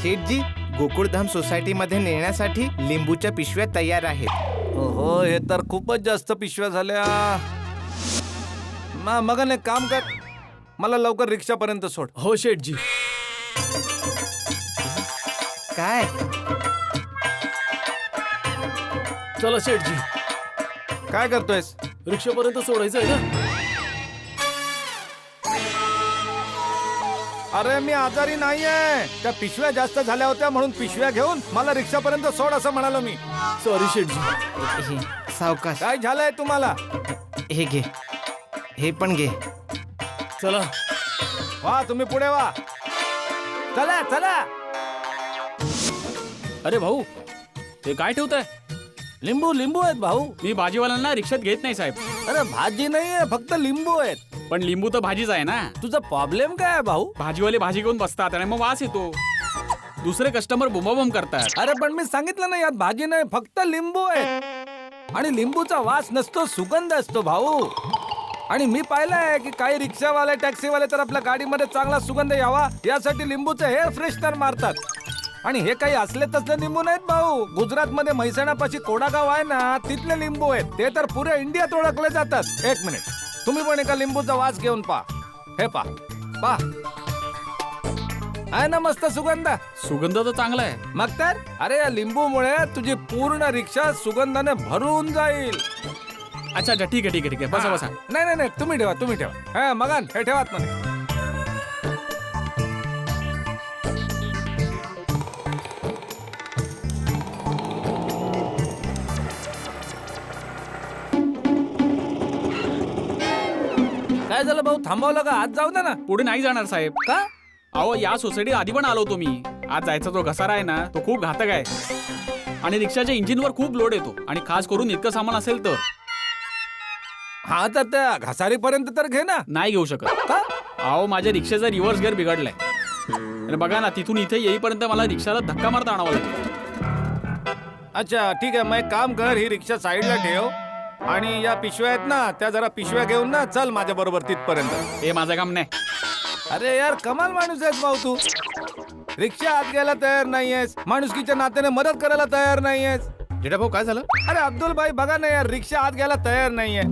[SPEAKER 1] शेठजी, गोकुळधाम सोसायटीमध्ये नेण्यासाठी लिंबूच्या पिशव्या तयार आहेत.
[SPEAKER 7] हो, हे तर खूपच जास्त पिशव्या झाल्या. मगन एक काम कर, मला लवकर रिक्षापर्यंत सोड.
[SPEAKER 2] हो शेठजी.
[SPEAKER 1] काय?
[SPEAKER 2] चला शेठजी.
[SPEAKER 7] काय करतोयस?
[SPEAKER 2] रिक्षापर्यंत सोडायचं आहे ना.
[SPEAKER 7] अरे मी आजारी नाहीये. त्या पिशव्या जास्त झाल्या होत्या म्हणून पिशव्या घेऊन मला रिक्षापर्यंत सोड असं म्हणालो मी.
[SPEAKER 2] सॉरी शेठजी.
[SPEAKER 1] सावकाश.
[SPEAKER 7] काय झालंय तुम्हाला?
[SPEAKER 1] हे घे, हे पण घे.
[SPEAKER 2] चला.
[SPEAKER 7] वा, तुम्ही पुढे वा. चला चला.
[SPEAKER 13] अरे भाऊ, हे काय ठेवताय?
[SPEAKER 7] लिंबू लिंबू आहेत भाऊ.
[SPEAKER 13] मी भाजीवाल्यांना रिक्षात घेत नाही साहेब.
[SPEAKER 7] अरे भाजी नाहीये, फक्त लिंबू आहेत.
[SPEAKER 13] पण लिंबू तर भाजीच आहे ना.
[SPEAKER 7] तुझा प्रॉब्लेम काय आहे भाऊ?
[SPEAKER 13] भाजीवाले भाजी घेऊन बसतात आणि मग वास येतो. दुसरे कस्टमर बुमाबुम करतात.
[SPEAKER 7] अरे पण मी सांगितलं ना, यात भाजी नाही, फक्त लिंबू आहे. आणि लिंबूचा वास नसतो, सुगंध असतो भाऊ. आणि मी पाहिलंय की काही रिक्षावाले टॅक्सीवाले तर आपल्या गाडीमध्ये चांगला सुगंध यावा यासाठी लिंबूचं हेअर फ्रेशनर मारतात. आणि हे काही असले तसले लिंबू नाहीत भाऊ. गुजरात मध्ये म्हैसाणापाशी कोडागाव आहे ना, तिथले लिंबू आहेत. ते तर पुऱ्या इंडियात ओळखले जातात. एक मिनिट, तुम्ही पण एका लिंबूचा वास घेऊन पहा. हे पहा आहे ना मस्त सुगंध.
[SPEAKER 13] सुगंध तर चांगला आहे.
[SPEAKER 7] मग तर अरे या लिंबूमुळे तुझी पूर्ण रिक्षा सुगंधाने भरून जाईल.
[SPEAKER 13] अच्छा ठीक आहे बसा.
[SPEAKER 7] नाही तुम्ही ठेवा. हा मगन हे ठेवात मध्ये. काय झालं भाऊ, थांबवलं का? आज जाऊ दे ना.
[SPEAKER 13] पुढे नाही जाणार साहेब.
[SPEAKER 7] का?
[SPEAKER 13] अहो या सोसायटीत आधी पण आलो होतो मी. आज जायचा जो घसारा आहे ना तो खूप घातक आहे आणि रिक्षाच्या इंजिनवर खूप लोड येतो आणि खास करून इतकं सामान असेल तर.
[SPEAKER 7] हा तर त्या घसारीपर्यंत तर घे ना.
[SPEAKER 13] नाही घेऊ शकत.
[SPEAKER 7] का?
[SPEAKER 13] अहो माझ्या रिक्षेचा रिव्हर्स गिअर बिघडलाय आणि बघा ना तिथून इथे येईपर्यंत मला रिक्षाला धक्का मारता आणावा लागेल.
[SPEAKER 7] अच्छा ठीक आहे, मग एक काम कर, ही रिक्षा साईडला ठेव आणि या पिशव्या आहेत ना त्या जरा पिशव्या घेऊन ना चल माझ्या बरोबर तिथपर्यंत.
[SPEAKER 13] हे माझं काम नाही.
[SPEAKER 7] अरे यार कमाल माणूस आहेस भाऊ तू. रिक्षा आत घ्यायला तयार नाहीयेस, माणुसकीच्या नात्याने मदत करायला तयार नाहीयेस.
[SPEAKER 1] जेठा भाऊ काय झालं?
[SPEAKER 7] अरे अब्दुल भाई बघा ना यार, रिक्षा आत घ्यायला तयार नाहीये.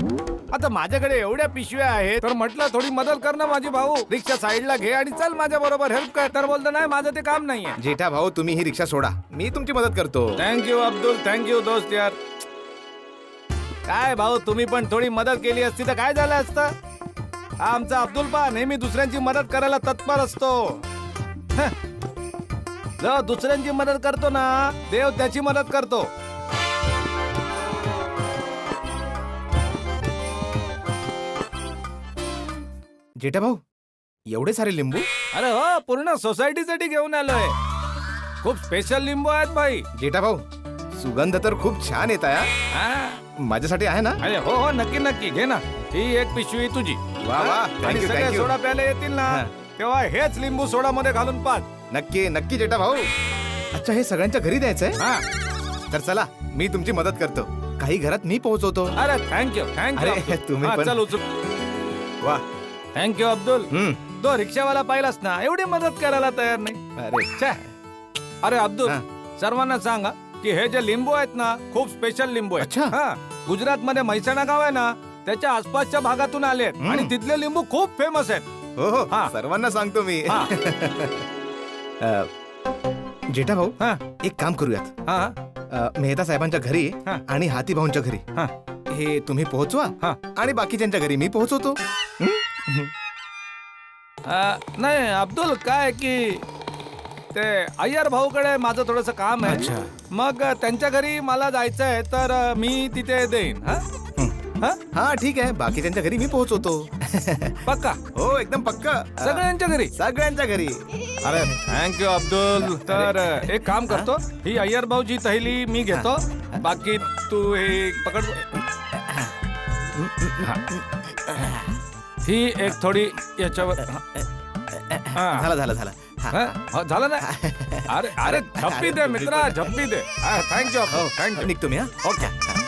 [SPEAKER 7] आता माझ्याकडे एवढ्या पिशव्या आहेत तर म्हटलं थोडी मदत कर ना माझी भाऊ. रिक्षा साईडला घे आणि चल माझ्या बरोबर हेल्प कर. तर बोलतो नाही माझं ते काम नाहीये.
[SPEAKER 1] जेठा भाऊ तुम्ही ही रिक्षा सोडा, मी तुमची मदत करतो.
[SPEAKER 7] थँक्यू अब्दुल, थँक्यू दोस्त यार. काय भाऊ तुम्ही पण थोडी मदत केली असती तर काय झालं असतं. हा आमचा अब्दुल पा नेहमी दुसऱ्यांची मदत करायला तत्पर असतो. हं. जो दुसऱ्यांची मदत करतो ना देव त्याची मदत करतो.
[SPEAKER 1] जेठा भाऊ एवढे सारे लिंबू?
[SPEAKER 7] अरे हो, पूर्ण सोसायटीसाठी घेऊन आलोय. खूप स्पेशल लिंबू आहेत भाई.
[SPEAKER 1] जेठा भाऊ सुगंध तर खूप छान येत आहे.
[SPEAKER 7] हा?
[SPEAKER 1] माझ्यासाठी आहे ना?
[SPEAKER 7] अरे हो हो नक्की नक्की घे ना. ही एक पिशवी तुझी.
[SPEAKER 1] वा वा,
[SPEAKER 7] आणि
[SPEAKER 1] thank you,
[SPEAKER 7] सगळे
[SPEAKER 1] thank you.
[SPEAKER 7] सोडा प्यायला येतील ना तेव्हा हेच लिंबू सोडा मध्ये घालून पाच.
[SPEAKER 1] नक्की नक्की जेठा भाऊ. अच्छा हे सगळ्यांच्या घरी द्यायचंय?
[SPEAKER 7] हा
[SPEAKER 1] तर चला मी तुमची मदत करतो. काही घरात मी पोहोचवतो.
[SPEAKER 7] अरे थँक्यू
[SPEAKER 1] अरे,
[SPEAKER 7] थँक्यू.
[SPEAKER 1] तुम्ही पण.
[SPEAKER 7] चल उचल.
[SPEAKER 1] वा
[SPEAKER 7] थँक्यू अब्दुल. तो रिक्षावाला पाहिलास ना एवढी मदत करायला तयार नाही.
[SPEAKER 1] अरे
[SPEAKER 7] छे. अरे अब्दुल
[SPEAKER 1] हा.
[SPEAKER 7] सर्वांना सांगा की हे जे लिंबू आहेत ना खूप स्पेशल लिंबू आहेत.
[SPEAKER 1] अच्छा.
[SPEAKER 7] हा गुजरात मध्ये म्हैसाणा गाव आहे ना त्याच्या आसपासच्या भागातून आले आहेत आणि तिथले लिंबू खूप फेमस आहेत.
[SPEAKER 1] हो हो
[SPEAKER 7] हा.
[SPEAKER 1] सर्वांना सांगतो मी.
[SPEAKER 7] हा.
[SPEAKER 1] जेठा भाऊ
[SPEAKER 7] हा.
[SPEAKER 1] एक काम करूयात.
[SPEAKER 7] हा
[SPEAKER 1] मेहता साहेबांच्या घरी
[SPEAKER 7] हा.
[SPEAKER 1] आणि हाती भाऊंच्या घरी
[SPEAKER 7] हा.
[SPEAKER 1] हे तुम्ही पोहोचवा
[SPEAKER 7] हा.
[SPEAKER 1] आणि बाकीच्यांच्या घरी मी पोहोचवतो.
[SPEAKER 7] नाही अब्दुल काय की ते अय्यर भाऊकडे माझं थोडस काम आहे.
[SPEAKER 1] अच्छा.
[SPEAKER 7] मग त्यांच्या घरी मला जायचं आहे तर मी तिथे देईन. हा? हा?
[SPEAKER 1] हा ठीक आहे, बाकीच्यांच्या घरी मी पोहोचवतो.
[SPEAKER 7] पक्का?
[SPEAKER 1] हो एकदम पक्का.
[SPEAKER 7] सगळ्यांच्या घरी?
[SPEAKER 1] सगळ्यांच्या घरी.
[SPEAKER 7] अरे थँक्यू अब्दुल. तर एक काम करतो, ही अय्यर भाऊची थैली मी घेतो, बाकी तू हे पकड. ही एक थोडी याच्यावर.
[SPEAKER 1] झाला झाला झाला.
[SPEAKER 7] हा, झालं ना. अरे अरे झप्पी दे मित्रा, झप्पी दे. Thank you thank you.
[SPEAKER 1] निघतो मी. हा
[SPEAKER 7] ओके.